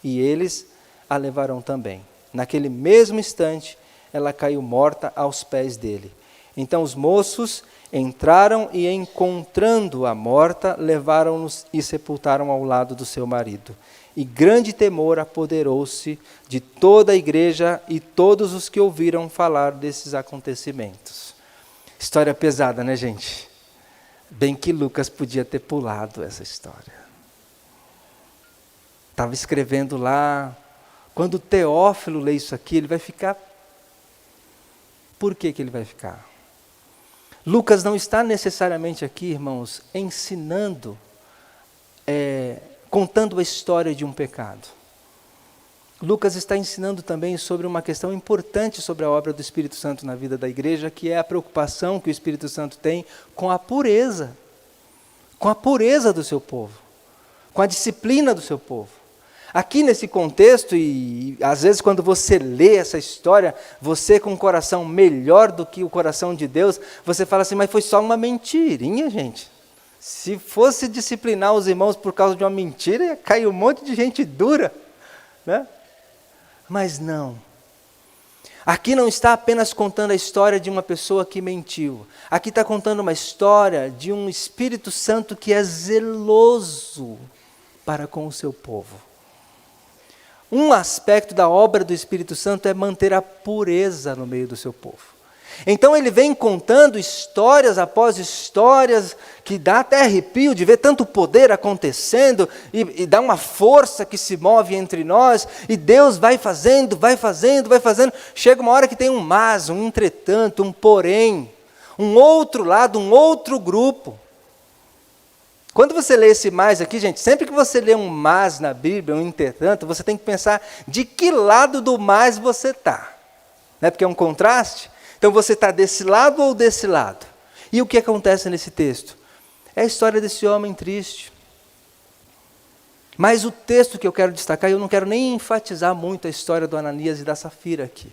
E eles a levaram também. Naquele mesmo instante, ela caiu morta aos pés dele. Então os moços entraram e, encontrando-a morta, levaram-nos e sepultaram ao lado do seu marido. E grande temor apoderou-se de toda a igreja e todos os que ouviram falar desses acontecimentos. História pesada, né, gente? Bem que Lucas podia ter pulado essa história. Estava escrevendo lá. Quando Teófilo lê isso aqui, ele vai ficar... Por que ele vai ficar? Lucas não está necessariamente aqui, irmãos, ensinando, contando a história de um pecado. Lucas está ensinando também sobre uma questão importante sobre a obra do Espírito Santo na vida da igreja, que é a preocupação que o Espírito Santo tem com a pureza do seu povo, com a disciplina do seu povo. Aqui nesse contexto, e às vezes quando você lê essa história, você com um coração melhor do que o coração de Deus, você fala assim, mas foi só uma mentirinha, gente. Se fosse disciplinar os irmãos por causa de uma mentira, ia cair um monte de gente dura, né? Mas não. Aqui não está apenas contando a história de uma pessoa que mentiu. Aqui está contando uma história de um Espírito Santo que é zeloso para com o seu povo. Um aspecto da obra do Espírito Santo é manter a pureza no meio do seu povo. Então ele vem contando histórias após histórias, que dá até arrepio de ver tanto poder acontecendo, e dá uma força que se move entre nós, e Deus vai fazendo, chega uma hora que tem um mas, um entretanto, um porém, um outro lado, um outro grupo. Quando você lê esse mais aqui, gente, sempre que você lê um mas na Bíblia, um entretanto, você tem que pensar de que lado do mais você está. Não é porque é um contraste? Então você está desse lado ou desse lado? E o que acontece nesse texto? É a história desse homem triste. Mas o texto que eu quero destacar, eu não quero nem enfatizar muito a história do Ananias e da Safira aqui.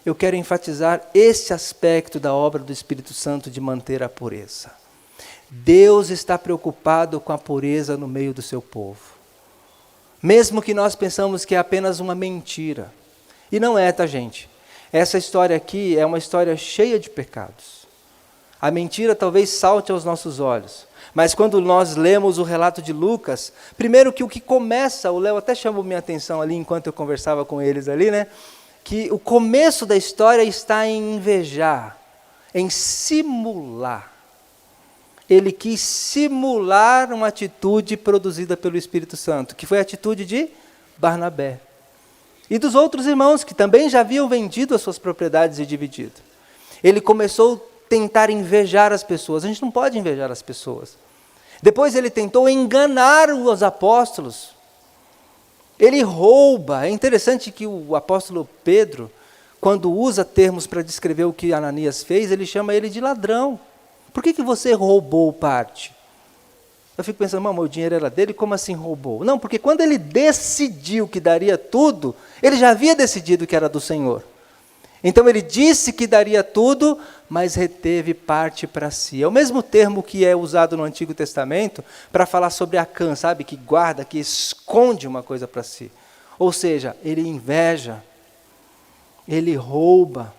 Eu quero enfatizar esse aspecto da obra do Espírito Santo de manter a pureza. Deus está preocupado com a pureza no meio do seu povo. Mesmo que nós pensamos que é apenas uma mentira. E não é, tá, gente? Essa história aqui é uma história cheia de pecados. A mentira talvez salte aos nossos olhos. Mas quando nós lemos o relato de Lucas, primeiro que o que começa, o Léo até chamou minha atenção ali enquanto eu conversava com eles ali, né? Que o começo da história está em invejar, em simular. Ele quis simular uma atitude produzida pelo Espírito Santo, que foi a atitude de Barnabé. E dos outros irmãos, que também já haviam vendido as suas propriedades e dividido. Ele começou a tentar invejar as pessoas. A gente não pode invejar as pessoas. Depois ele tentou enganar os apóstolos. Ele rouba. É interessante que o apóstolo Pedro, quando usa termos para descrever o que Ananias fez, ele chama ele de ladrão. Por que você roubou parte? Eu fico pensando, mamãe, o dinheiro era dele, como assim roubou? Não, porque quando ele decidiu que daria tudo, ele já havia decidido que era do Senhor. Então ele disse que daria tudo, mas reteve parte para si. É o mesmo termo que é usado no Antigo Testamento para falar sobre Acã, sabe? Que guarda, que esconde uma coisa para si. Ou seja, ele inveja, ele rouba.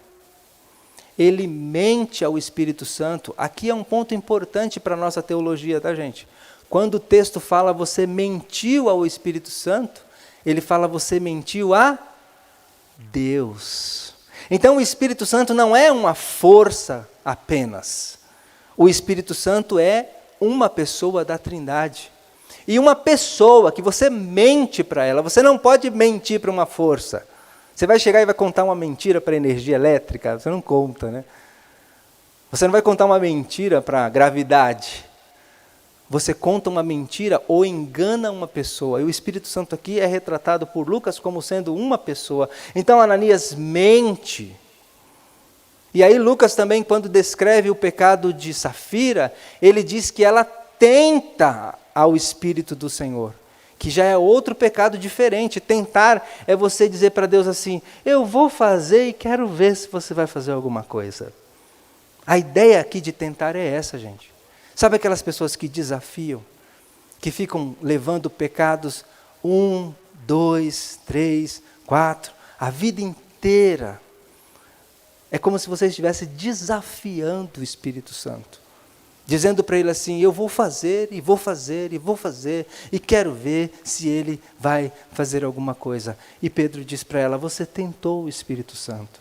Ele mente ao Espírito Santo. Aqui é um ponto importante para a nossa teologia, tá, gente? Quando o texto fala você mentiu ao Espírito Santo, ele fala você mentiu a Deus. Então o Espírito Santo não é uma força apenas. O Espírito Santo é uma pessoa da Trindade. E uma pessoa que você mente para ela, você não pode mentir para uma força. Você vai chegar e vai contar uma mentira para a energia elétrica? Você não conta, né? Você não vai contar uma mentira para a gravidade. você conta uma mentira ou engana uma pessoa. E o Espírito Santo aqui é retratado por Lucas como sendo uma pessoa. Então Ananias mente. E aí Lucas também, quando descreve o pecado de Safira, ele diz que ela tenta ao Espírito do Senhor, que já é outro pecado diferente. Tentar é você dizer para Deus assim, eu vou fazer e quero ver se você vai fazer alguma coisa. A ideia aqui de tentar é essa, gente. Sabe aquelas pessoas que desafiam, que ficam levando pecados 1, 2, 3, 4, a vida inteira. É como se você estivesse desafiando o Espírito Santo, dizendo para ele assim, eu vou fazer, e vou fazer, e vou fazer, e quero ver se ele vai fazer alguma coisa. E Pedro diz para ela, você tentou o Espírito Santo.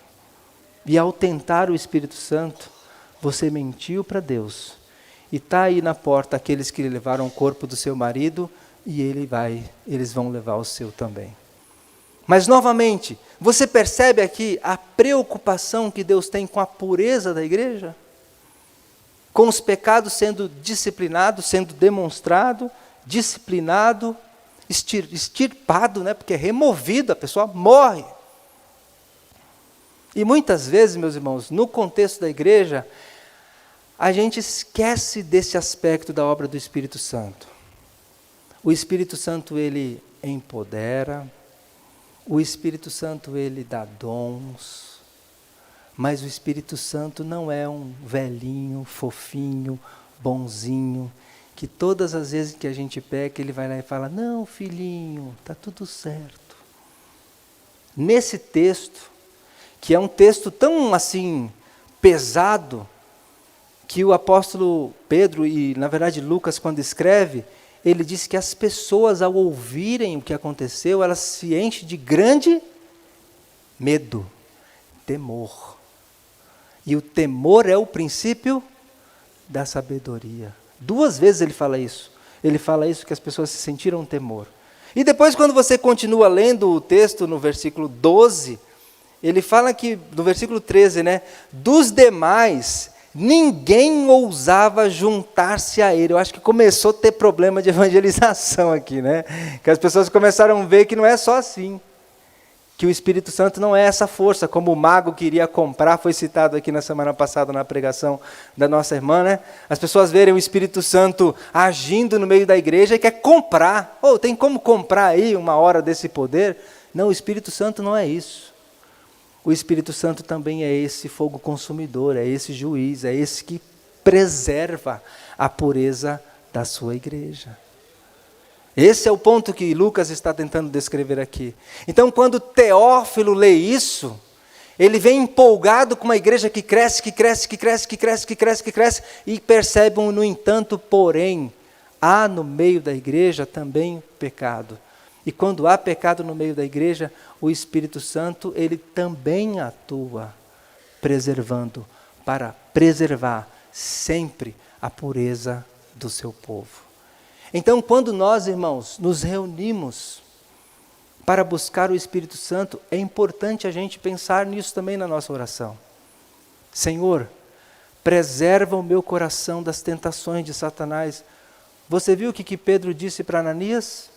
E ao tentar o Espírito Santo, você mentiu para Deus. E está aí na porta aqueles que levaram o corpo do seu marido, e eles vão levar o seu também. Mas novamente, você percebe aqui a preocupação que Deus tem com a pureza da igreja? Com os pecados sendo disciplinados, sendo demonstrado, disciplinado, extirpado, né? Porque é removido, a pessoa morre. E muitas vezes, meus irmãos, no contexto da igreja, a gente esquece desse aspecto da obra do Espírito Santo. O Espírito Santo, ele empodera, o Espírito Santo, ele dá dons, mas o Espírito Santo não é um velhinho, fofinho, bonzinho, que todas as vezes que a gente peca, ele vai lá e fala, não, filhinho, está tudo certo. Nesse texto, que é um texto tão assim, pesado, que o apóstolo Pedro, e na verdade Lucas quando escreve, ele diz que as pessoas ao ouvirem o que aconteceu, elas se enchem de grande medo, temor. E o temor é o princípio da sabedoria. 2 vezes ele fala isso. Ele fala isso, que as pessoas se sentiram temor. E depois quando você continua lendo o texto no versículo 12, ele fala que, no versículo 13, né, dos demais, ninguém ousava juntar-se a ele. Eu acho que começou a ter problema de evangelização aqui, né? Que as pessoas começaram a ver que não é só assim. Que o Espírito Santo não é essa força, como o mago queria comprar, foi citado aqui na semana passada na pregação da nossa irmã, né? As pessoas verem o Espírito Santo agindo no meio da igreja e quer comprar. Tem como comprar aí uma hora desse poder? Não, o Espírito Santo não é isso. O Espírito Santo também é esse fogo consumidor, é esse juiz, é esse que preserva a pureza da sua igreja. Esse é o ponto que Lucas está tentando descrever aqui. Então, quando Teófilo lê isso, ele vem empolgado com uma igreja que cresce, e percebe, no entanto, porém, há no meio da igreja também pecado. E quando há pecado no meio da igreja, o Espírito Santo, ele também atua, preservando, para preservar sempre a pureza do seu povo. Então, quando nós, irmãos, nos reunimos para buscar o Espírito Santo, é importante a gente pensar nisso também na nossa oração. Senhor, preserva o meu coração das tentações de Satanás. Você viu o que Pedro disse para Ananias?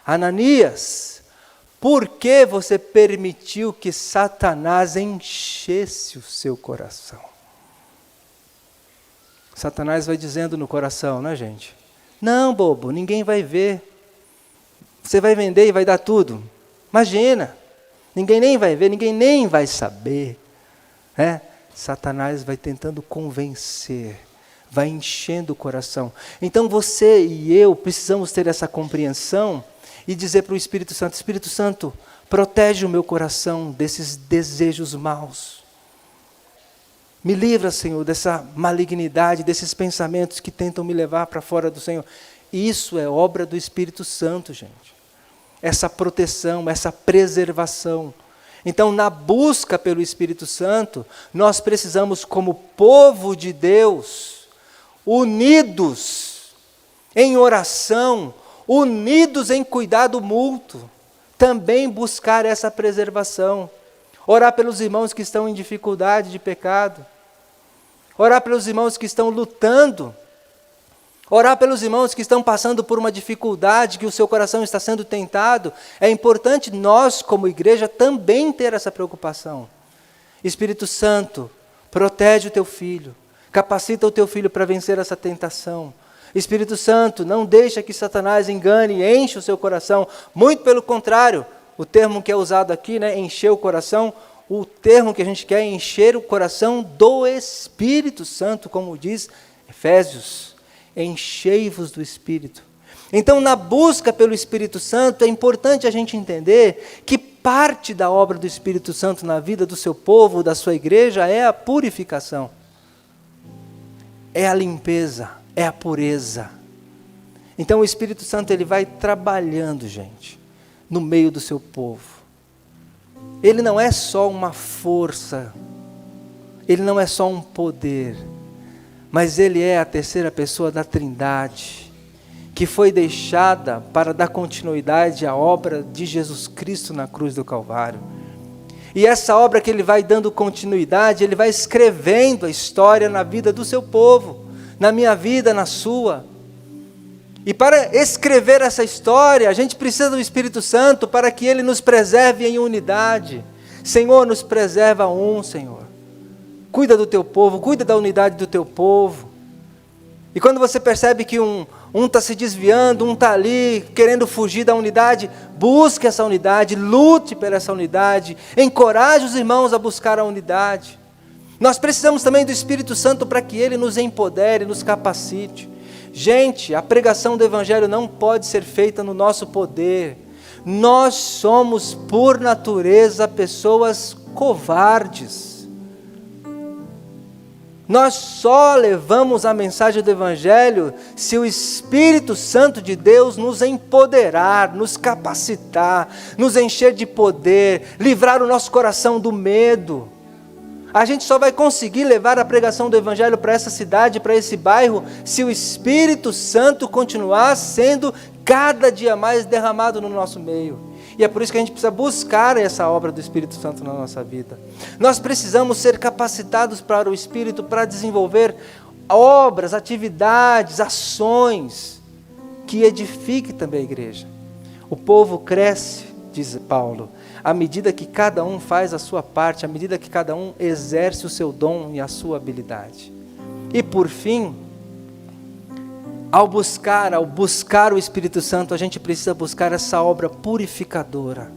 Ananias, por que você permitiu que Satanás enchesse o seu coração? Satanás vai dizendo no coração, né, gente? Não, bobo, ninguém vai ver. Você vai vender e vai dar tudo. Imagina, ninguém nem vai ver, ninguém nem vai saber. Né? Satanás vai tentando convencer, vai enchendo o coração. Então você e eu precisamos ter essa compreensão e dizer para o Espírito Santo, protege o meu coração desses desejos maus. Me livra, Senhor, dessa malignidade, desses pensamentos que tentam me levar para fora do Senhor. Isso é obra do Espírito Santo, gente. Essa proteção, essa preservação. Então, na busca pelo Espírito Santo, nós precisamos, como povo de Deus, unidos em oração, unidos em cuidado mútuo, também buscar essa preservação. Orar pelos irmãos que estão em dificuldade de pecado. Orar pelos irmãos que estão lutando Orar pelos irmãos que estão passando por uma dificuldade, que o seu coração está sendo tentado. É importante nós, como igreja, também ter essa preocupação. Espírito Santo, protege o teu filho. Capacita o teu filho para vencer essa tentação. Espírito Santo, não deixa que Satanás engane e enche o seu coração. Muito pelo contrário, o termo que é usado aqui, né, encher o coração, o termo que a gente quer é encher o coração do Espírito Santo, como diz Efésios. Enchei-vos do Espírito. Então, na busca pelo Espírito Santo, é importante a gente entender que parte da obra do Espírito Santo na vida do seu povo, da sua igreja, é a purificação. É a limpeza, é a pureza. Então, o Espírito Santo ele vai trabalhando, gente, no meio do seu povo. Ele não é só uma força, ele não é só um poder, mas ele é a terceira pessoa da Trindade, que foi deixada para dar continuidade à obra de Jesus Cristo na cruz do Calvário. E essa obra que ele vai dando continuidade, ele vai escrevendo a história na vida do seu povo, na minha vida, na sua. E para escrever essa história, a gente precisa do Espírito Santo para que ele nos preserve em unidade. Senhor, nos preserva Senhor. Cuida do teu povo, cuida da unidade do teu povo. E quando você percebe que um está se desviando, um está ali querendo fugir da unidade, busque essa unidade, lute por essa unidade, encoraje os irmãos a buscar a unidade. Nós precisamos também do Espírito Santo para que ele nos empodere, nos capacite. Gente, a pregação do Evangelho não pode ser feita no nosso poder. Nós somos, por natureza, pessoas covardes. Nós só levamos a mensagem do Evangelho se o Espírito Santo de Deus nos empoderar, nos capacitar, nos encher de poder, livrar o nosso coração do medo. A gente só vai conseguir levar a pregação do Evangelho para essa cidade, para esse bairro, se o Espírito Santo continuar sendo cada dia mais derramado no nosso meio. E é por isso que a gente precisa buscar essa obra do Espírito Santo na nossa vida. Nós precisamos ser capacitados para o Espírito para desenvolver obras, atividades, ações que edifiquem também a igreja. O povo cresce, diz Paulo, à medida que cada um faz a sua parte, à medida que cada um exerce o seu dom e a sua habilidade. E por fim, ao buscar o Espírito Santo, a gente precisa buscar essa obra purificadora.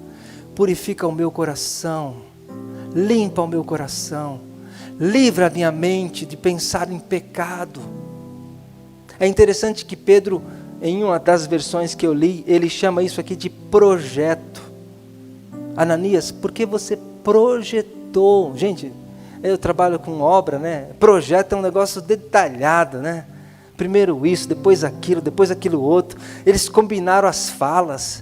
Purifica o meu coração, limpa o meu coração, livra a minha mente de pensar em pecado. É interessante que Pedro, em uma das versões que eu li, ele chama isso aqui de projeto. Ananias, por que você projetou? Gente, eu trabalho com obra, né? Projeto é um negócio detalhado, né? Primeiro isso, depois aquilo outro. Eles combinaram as falas,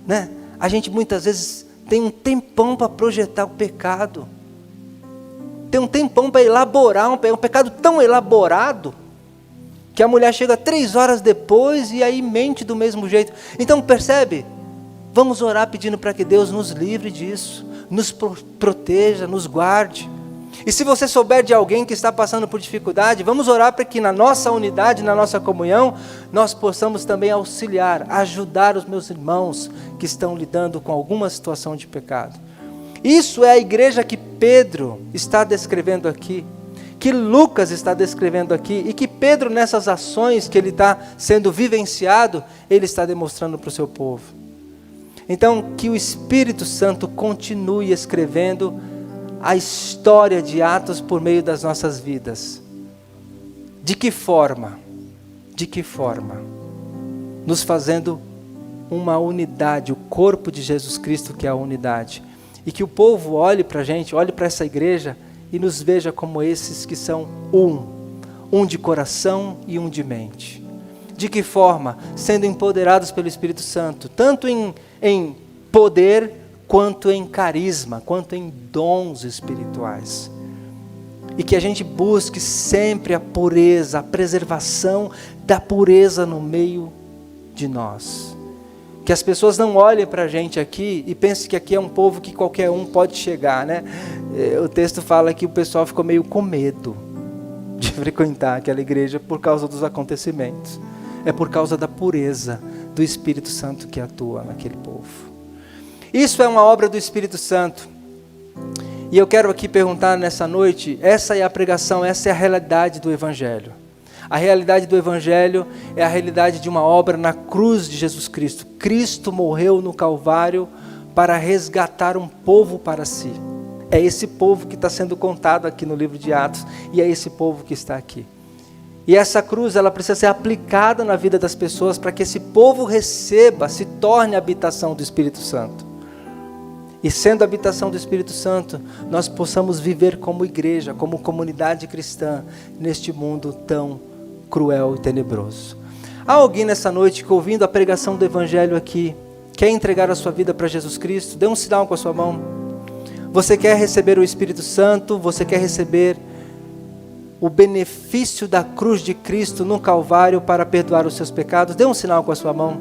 né? A gente muitas vezes tem um tempão para projetar o pecado. Tem um tempão para elaborar um pecado tão elaborado que a mulher chega 3 horas depois e aí mente do mesmo jeito. Então percebe? Vamos orar pedindo para que Deus nos livre disso, nos proteja, nos guarde. E se você souber de alguém que está passando por dificuldade, vamos orar para que na nossa unidade, na nossa comunhão, nós possamos também auxiliar, ajudar os meus irmãos que estão lidando com alguma situação de pecado. Isso é a igreja que Pedro está descrevendo aqui, que Lucas está descrevendo aqui, e que Pedro, nessas ações que ele está sendo vivenciado, ele está demonstrando para o seu povo. Então, que o Espírito Santo continue escrevendo a história de Atos por meio das nossas vidas. De que forma? De que forma? Nos fazendo uma unidade, o corpo de Jesus Cristo que é a unidade. E que o povo olhe para a gente, olhe para essa igreja e nos veja como esses que são um de coração e um de mente. De que forma? Sendo empoderados pelo Espírito Santo, tanto em poder, quanto em carisma, quanto em dons espirituais. E que a gente busque sempre a pureza, a preservação da pureza no meio de nós. Que as pessoas não olhem para a gente aqui e pensem que aqui é um povo que qualquer um pode chegar, né? O texto fala que o pessoal ficou meio com medo de frequentar aquela igreja por causa dos acontecimentos. é por causa da pureza do Espírito Santo que atua naquele povo. Isso é uma obra do Espírito Santo. E eu quero aqui perguntar nessa noite, essa é a pregação, essa é a realidade do Evangelho. A realidade do Evangelho é a realidade de uma obra na cruz de Jesus Cristo. Cristo morreu no Calvário para resgatar um povo para si. É esse povo que está sendo contado aqui no livro de Atos, e é esse povo que está aqui. E essa cruz, ela precisa ser aplicada na vida das pessoas para que esse povo receba, se torne a habitação do Espírito Santo. E sendo a habitação do Espírito Santo, nós possamos viver como igreja, como comunidade cristã, neste mundo tão cruel e tenebroso. Há alguém nessa noite que, ouvindo a pregação do Evangelho aqui, quer entregar a sua vida para Jesus Cristo? Dê um sinal com a sua mão. Você quer receber o Espírito Santo? Você quer receber o benefício da cruz de Cristo no Calvário para perdoar os seus pecados? Dê um sinal com a sua mão.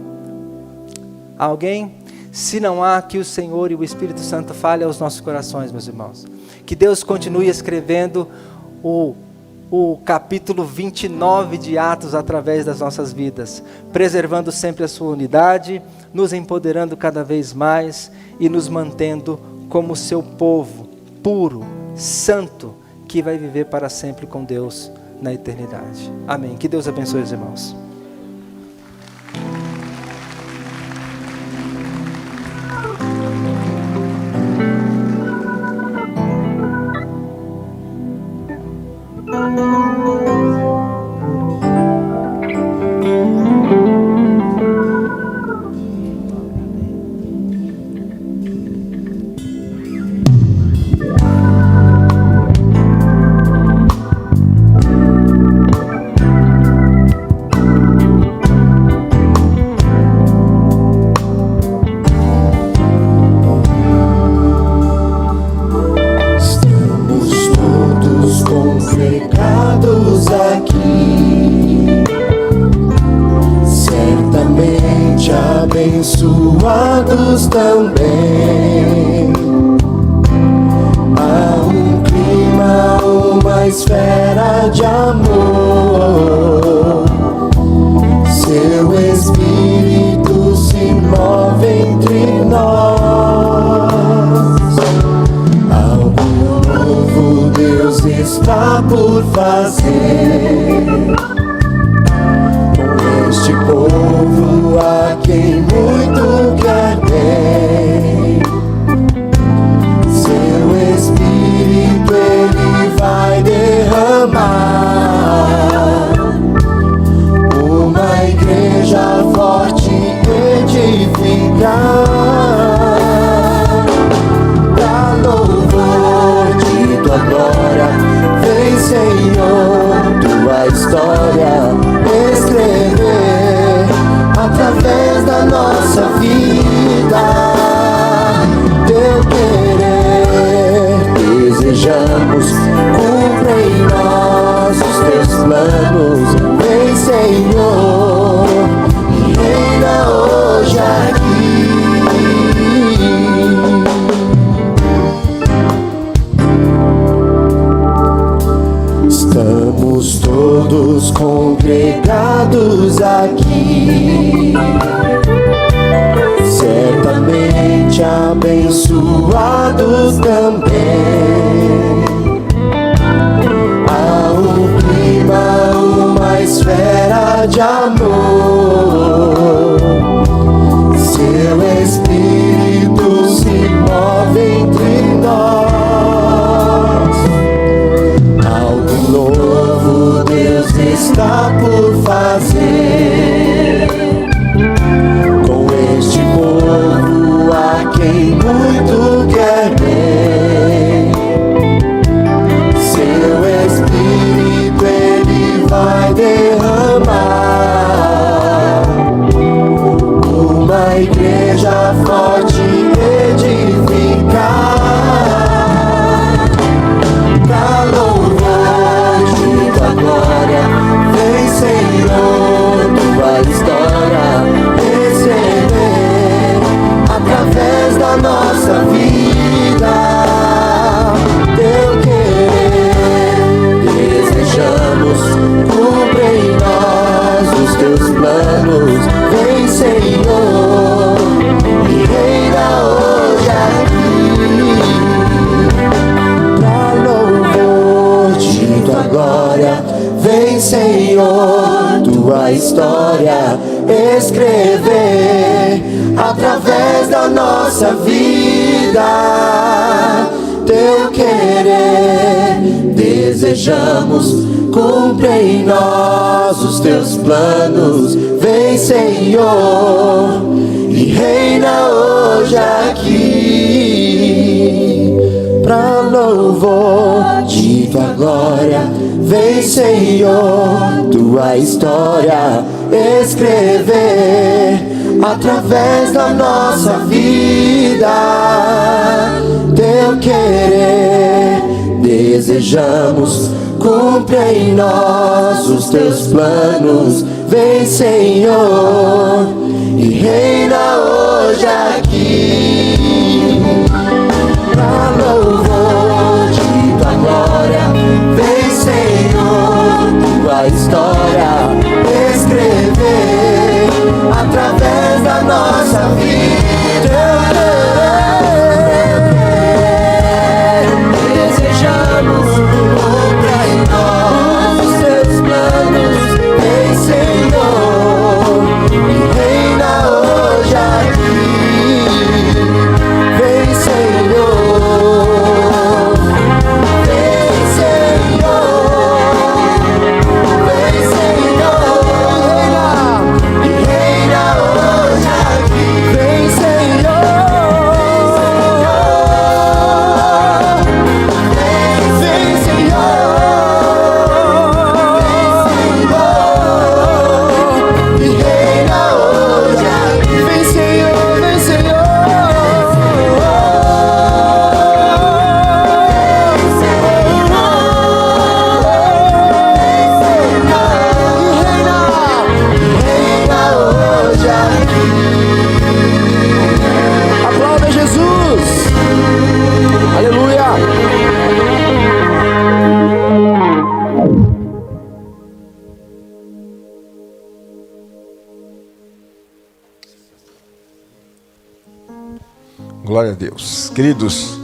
Há alguém? Se não há, que o Senhor e o Espírito Santo fale aos nossos corações, meus irmãos. Que Deus continue escrevendo o capítulo 29 de Atos através das nossas vidas, preservando sempre a sua unidade, nos empoderando cada vez mais e nos mantendo como seu povo, puro, santo, que vai viver para sempre com Deus na eternidade. Amém. Que Deus abençoe os irmãos. Abençoados também. Há um clima, uma esfera de amor. Seu Espírito se move entre nós. Algo novo Deus está por fazer com este povo a quem muito quer bem. Seu Espírito Ele vai derramar. Uma igreja forte edificar. Pra louvor de tua glória, vem Senhor, tua história escrever através da nossa vida. Teu querer desejamos, cumpre em nós os teus planos. Vem Senhor e reina hoje aqui. Estamos todos congregados aqui, certamente abençoados também. Há um clima, uma esfera de amor. Seu Espírito se move entre nós. Algo novo Deus está por fazer com este povo a quem muito quer bem. Seu Espírito Ele vai derramar. Uma igreja forte edificar. Pra louvor de tua glória, vem Senhor, tua história receber através da nossa vida. Teu querer desejamos, cumpre em nós os teus planos. escrever através da nossa vida. Teu querer desejamos, cumpre em nós os teus planos. Vem, Senhor, e reina hoje aqui, pra louvor de tua glória. Vem, Senhor, tua história escrever através da nossa vida. Teu querer desejamos, cumpre em nós os teus planos. Vem, Senhor, e reina hoje aqui, pra louvor de tua glória. Vem, Senhor, tua história escrever através da nossa vida. Desejamos, cumpra em nós os teus planos. Vem, Senhor, e reina hoje aqui. Vem, Senhor, vem, Senhor, vem, Senhor, e reina hoje aqui. Vem, Senhor, vem, Senhor, e reina hoje aqui. Vem, Senhor, vem, Senhor, reina hoje aqui. Aplauda Jesus. Aleluia. Glória a Deus. Queridos,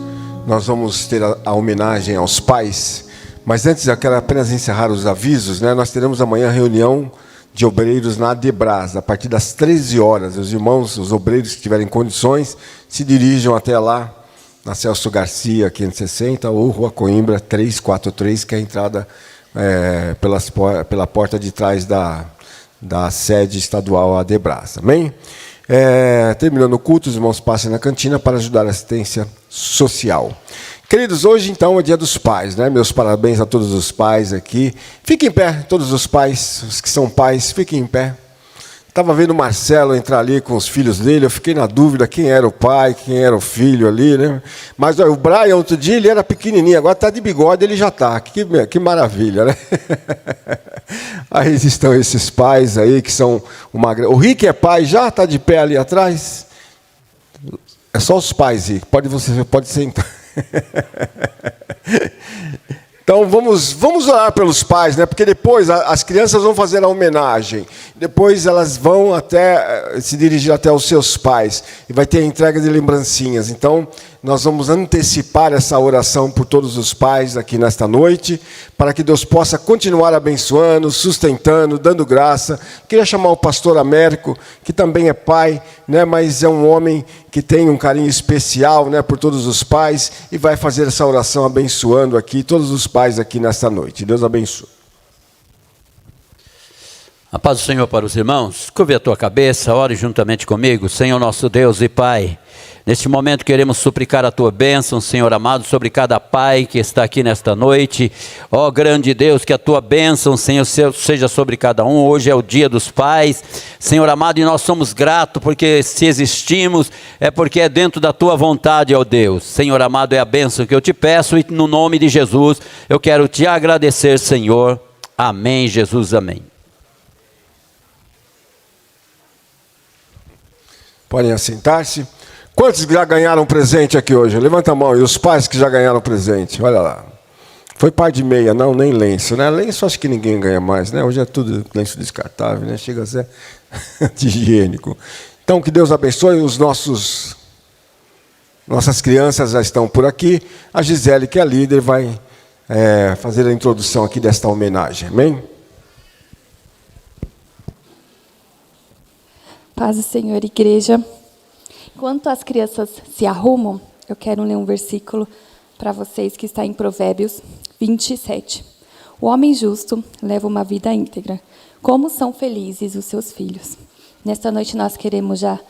nós vamos ter a homenagem aos pais, mas antes eu quero apenas encerrar os avisos, né? Nós teremos amanhã reunião de obreiros na Adebras, a partir das 13 horas. Os irmãos, os obreiros que tiverem condições, se dirijam até lá, na Celso Garcia, 560, ou Rua Coimbra, 343, que é a entrada pela porta de trás da sede estadual Adebras. Amém? Terminando o culto, os irmãos passem na cantina para ajudar a assistência social. Queridos, hoje então é dia dos pais, né? Meus parabéns a todos os pais aqui. Fiquem em pé, todos os pais, os que são pais, fiquem em pé. Estava vendo o Marcelo entrar ali com os filhos dele, eu fiquei na dúvida quem era o pai, quem era o filho ali, né? Mas olha, o Brian, outro dia, ele era pequenininho, agora está de bigode, ele já está. Que maravilha, né? Aí estão esses pais aí que são uma... O Rick é pai, já está de pé ali atrás? É só os pais, Rick, você pode sentar. Então vamos orar pelos pais, né? Porque depois as crianças vão fazer a homenagem, depois elas vão até se dirigir até os seus pais e vai ter a entrega de lembrancinhas. Então nós vamos antecipar essa oração por todos os pais aqui nesta noite, para que Deus possa continuar abençoando, sustentando, dando graça. Queria chamar o pastor Américo, que também é pai, né? Mas é um homem que tem um carinho especial, né, por todos os pais, e vai fazer essa oração abençoando aqui todos os pais aqui nesta noite. Deus abençoe. A paz do Senhor para os irmãos. Curve a tua cabeça, ore juntamente comigo. Senhor nosso Deus e Pai, neste momento queremos suplicar a tua bênção, Senhor amado, sobre cada pai que está aqui nesta noite. Ó grande Deus, que a tua bênção, Senhor, seja sobre cada um. Hoje é o dia dos pais, Senhor amado, e nós somos gratos, porque se existimos, é porque é dentro da tua vontade, ó Deus. Senhor amado, é a bênção que eu te peço, e no nome de Jesus, eu quero te agradecer, Senhor. Amém, Jesus, amém. Podem assentar-se. Quantos já ganharam presente aqui hoje? Levanta a mão. E os pais que já ganharam presente? Olha lá. Foi par de meia, não, nem lenço, né? Lenço acho que ninguém ganha mais, né? Hoje é tudo lenço descartável, né? Chega a ser higiênico. Então, que Deus abençoe. Nossas crianças já estão por aqui. A Gisele, que é a líder, vai fazer a introdução aqui desta homenagem. Amém? Paz do Senhor, igreja. Enquanto as crianças se arrumam, eu quero ler um versículo para vocês que está em Provérbios 27. O homem justo leva uma vida íntegra. Como são felizes os seus filhos. Nesta noite nós queremos já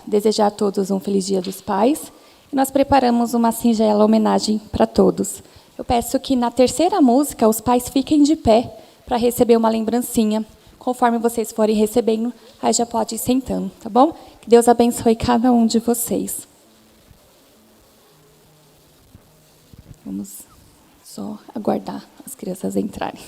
desejar a todos um feliz Dia dos Pais. E nós preparamos uma singela homenagem para todos. Eu peço que na terceira música os pais fiquem de pé para receber uma lembrancinha. Conforme vocês forem recebendo, aí já pode ir sentando, tá bom? Que Deus abençoe cada um de vocês. Vamos só aguardar as crianças entrarem.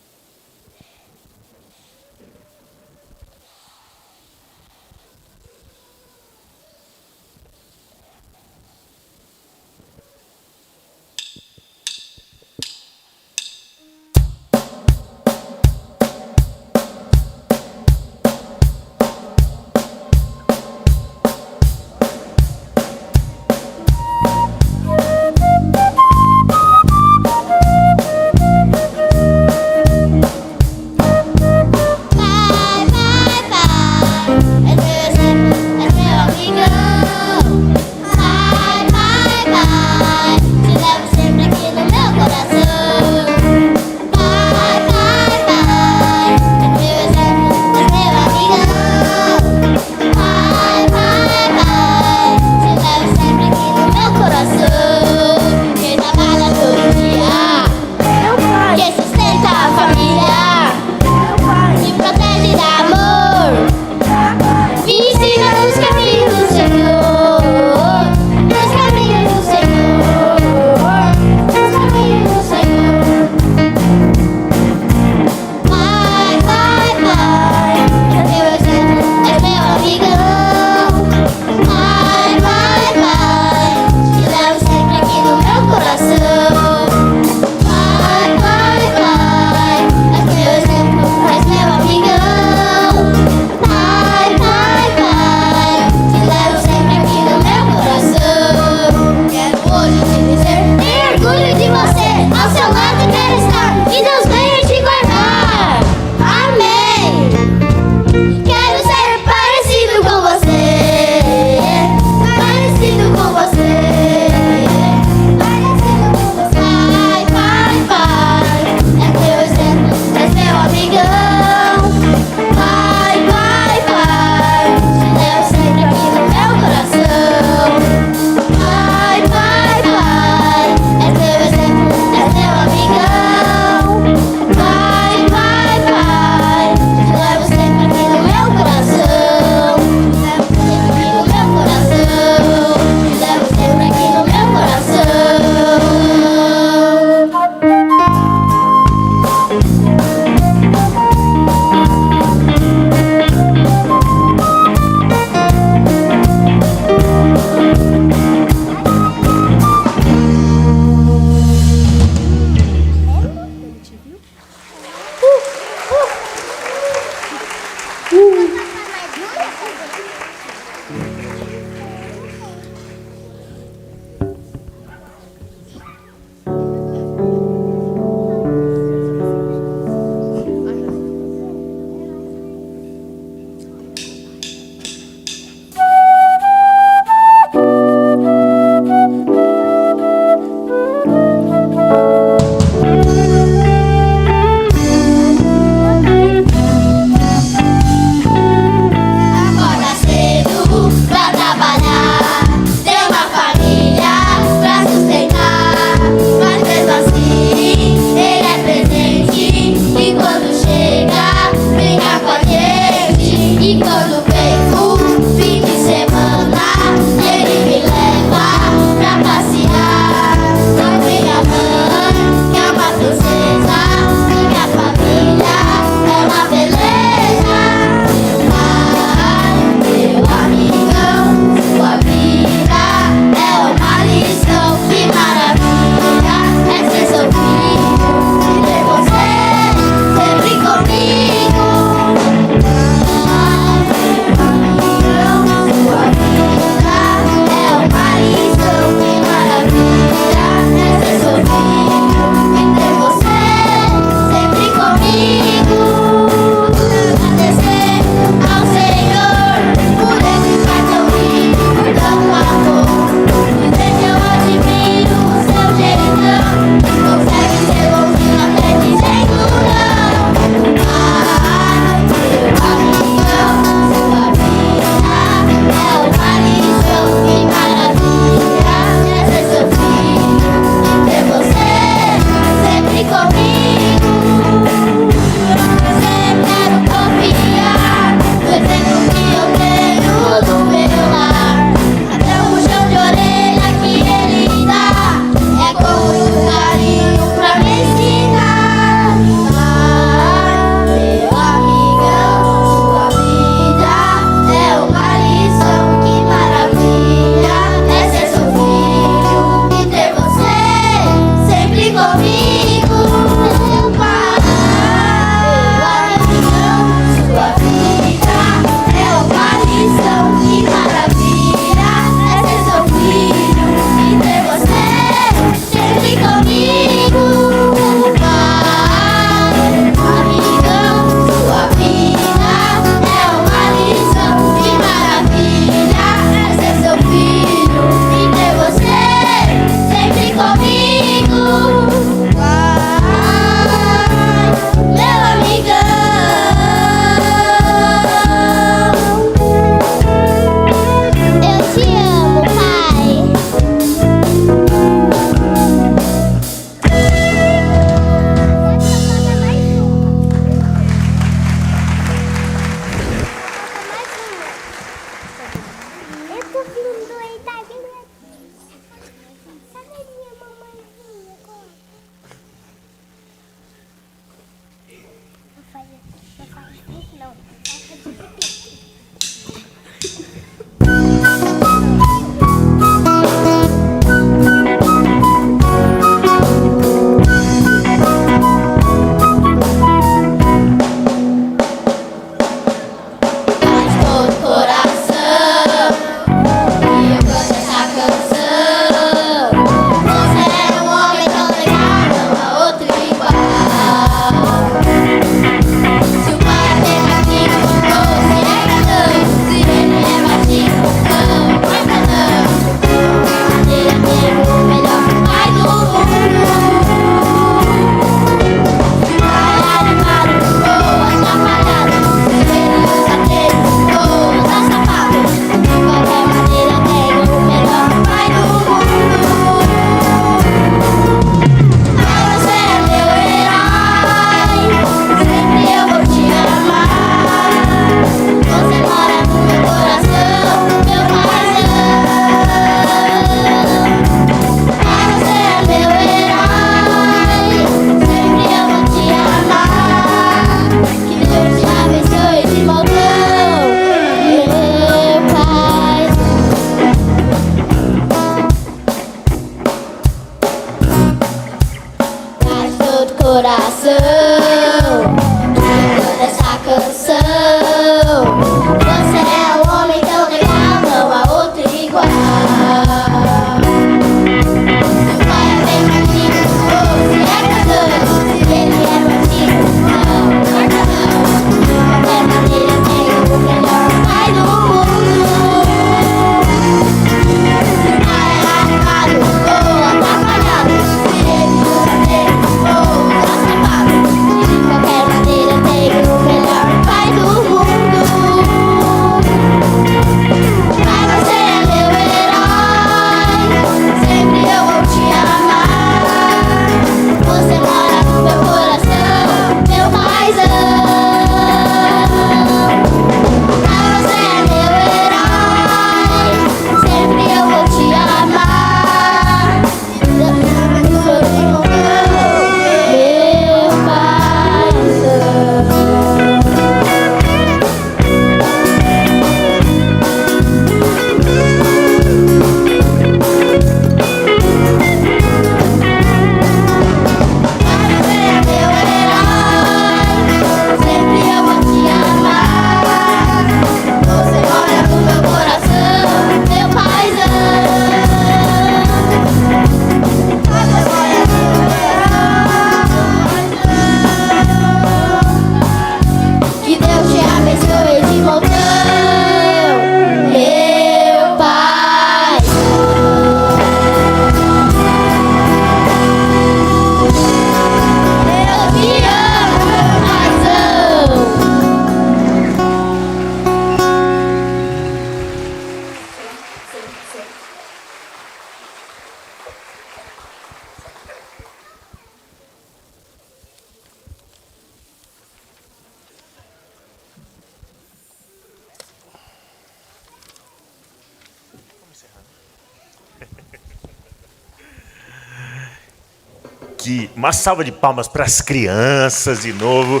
Uma salva de palmas para as crianças de novo,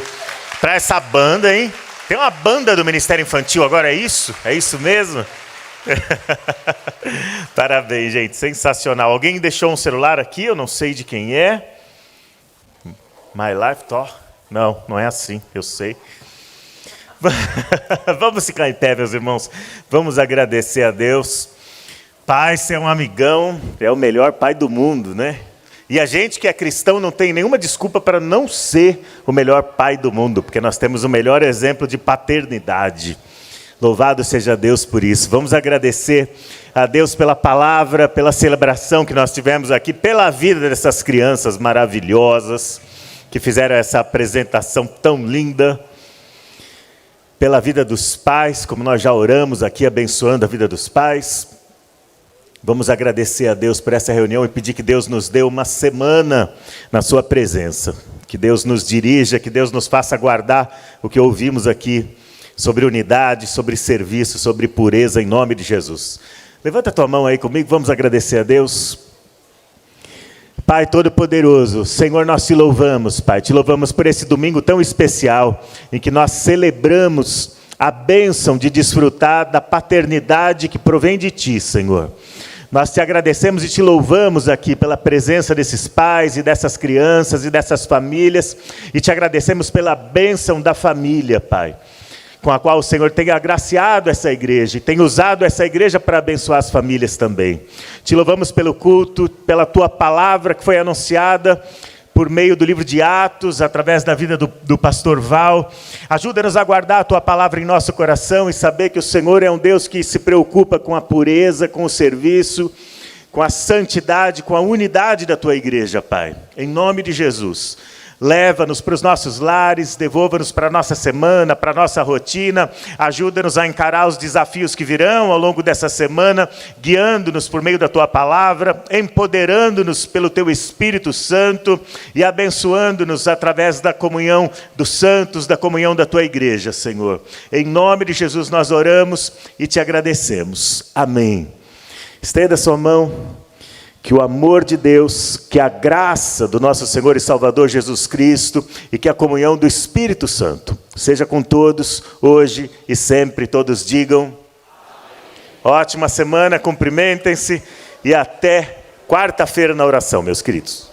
para essa banda, hein? Tem uma banda do Ministério Infantil agora, é isso? É isso mesmo? Parabéns, gente, sensacional. Alguém deixou um celular aqui? Eu não sei de quem é. My Life Talk? Não, não é assim, eu sei. Vamos ficar em pé, meus irmãos. Vamos agradecer a Deus. Pai, você é um amigão, é o melhor pai do mundo, né? E a gente que é cristão não tem nenhuma desculpa para não ser o melhor pai do mundo, porque nós temos o melhor exemplo de paternidade. Louvado seja Deus por isso. Vamos agradecer a Deus pela palavra, pela celebração que nós tivemos aqui, pela vida dessas crianças maravilhosas que fizeram essa apresentação tão linda, pela vida dos pais, como nós já oramos aqui, abençoando a vida dos pais. Vamos agradecer a Deus por essa reunião e pedir que Deus nos dê uma semana na sua presença. Que Deus nos dirija, que Deus nos faça guardar o que ouvimos aqui sobre unidade, sobre serviço, sobre pureza, em nome de Jesus. Levanta a tua mão aí comigo, vamos agradecer a Deus. Pai Todo-Poderoso, Senhor, nós te louvamos, Pai. Te louvamos por esse domingo tão especial, em que nós celebramos a bênção de desfrutar da paternidade que provém de Ti, Senhor. Nós te agradecemos e te louvamos aqui pela presença desses pais e dessas crianças e dessas famílias, e te agradecemos pela bênção da família, Pai, com a qual o Senhor tem agraciado essa igreja e tem usado essa igreja para abençoar as famílias também. Te louvamos pelo culto, pela Tua palavra que foi anunciada por meio do livro de Atos, através da vida do pastor Val. Ajuda-nos a guardar a Tua palavra em nosso coração e saber que o Senhor é um Deus que se preocupa com a pureza, com o serviço, com a santidade, com a unidade da Tua igreja, Pai. Em nome de Jesus. Leva-nos para os nossos lares, devolva-nos para a nossa semana, para a nossa rotina, ajuda-nos a encarar os desafios que virão ao longo dessa semana, guiando-nos por meio da Tua palavra, empoderando-nos pelo Teu Espírito Santo e abençoando-nos através da comunhão dos santos, da comunhão da Tua igreja, Senhor. Em nome de Jesus nós oramos e Te agradecemos. Amém. Estenda a sua mão. Que o amor de Deus, que a graça do nosso Senhor e Salvador Jesus Cristo e que a comunhão do Espírito Santo seja com todos, hoje e sempre. Todos digam amém. Ótima semana, cumprimentem-se e até quarta-feira na oração, meus queridos.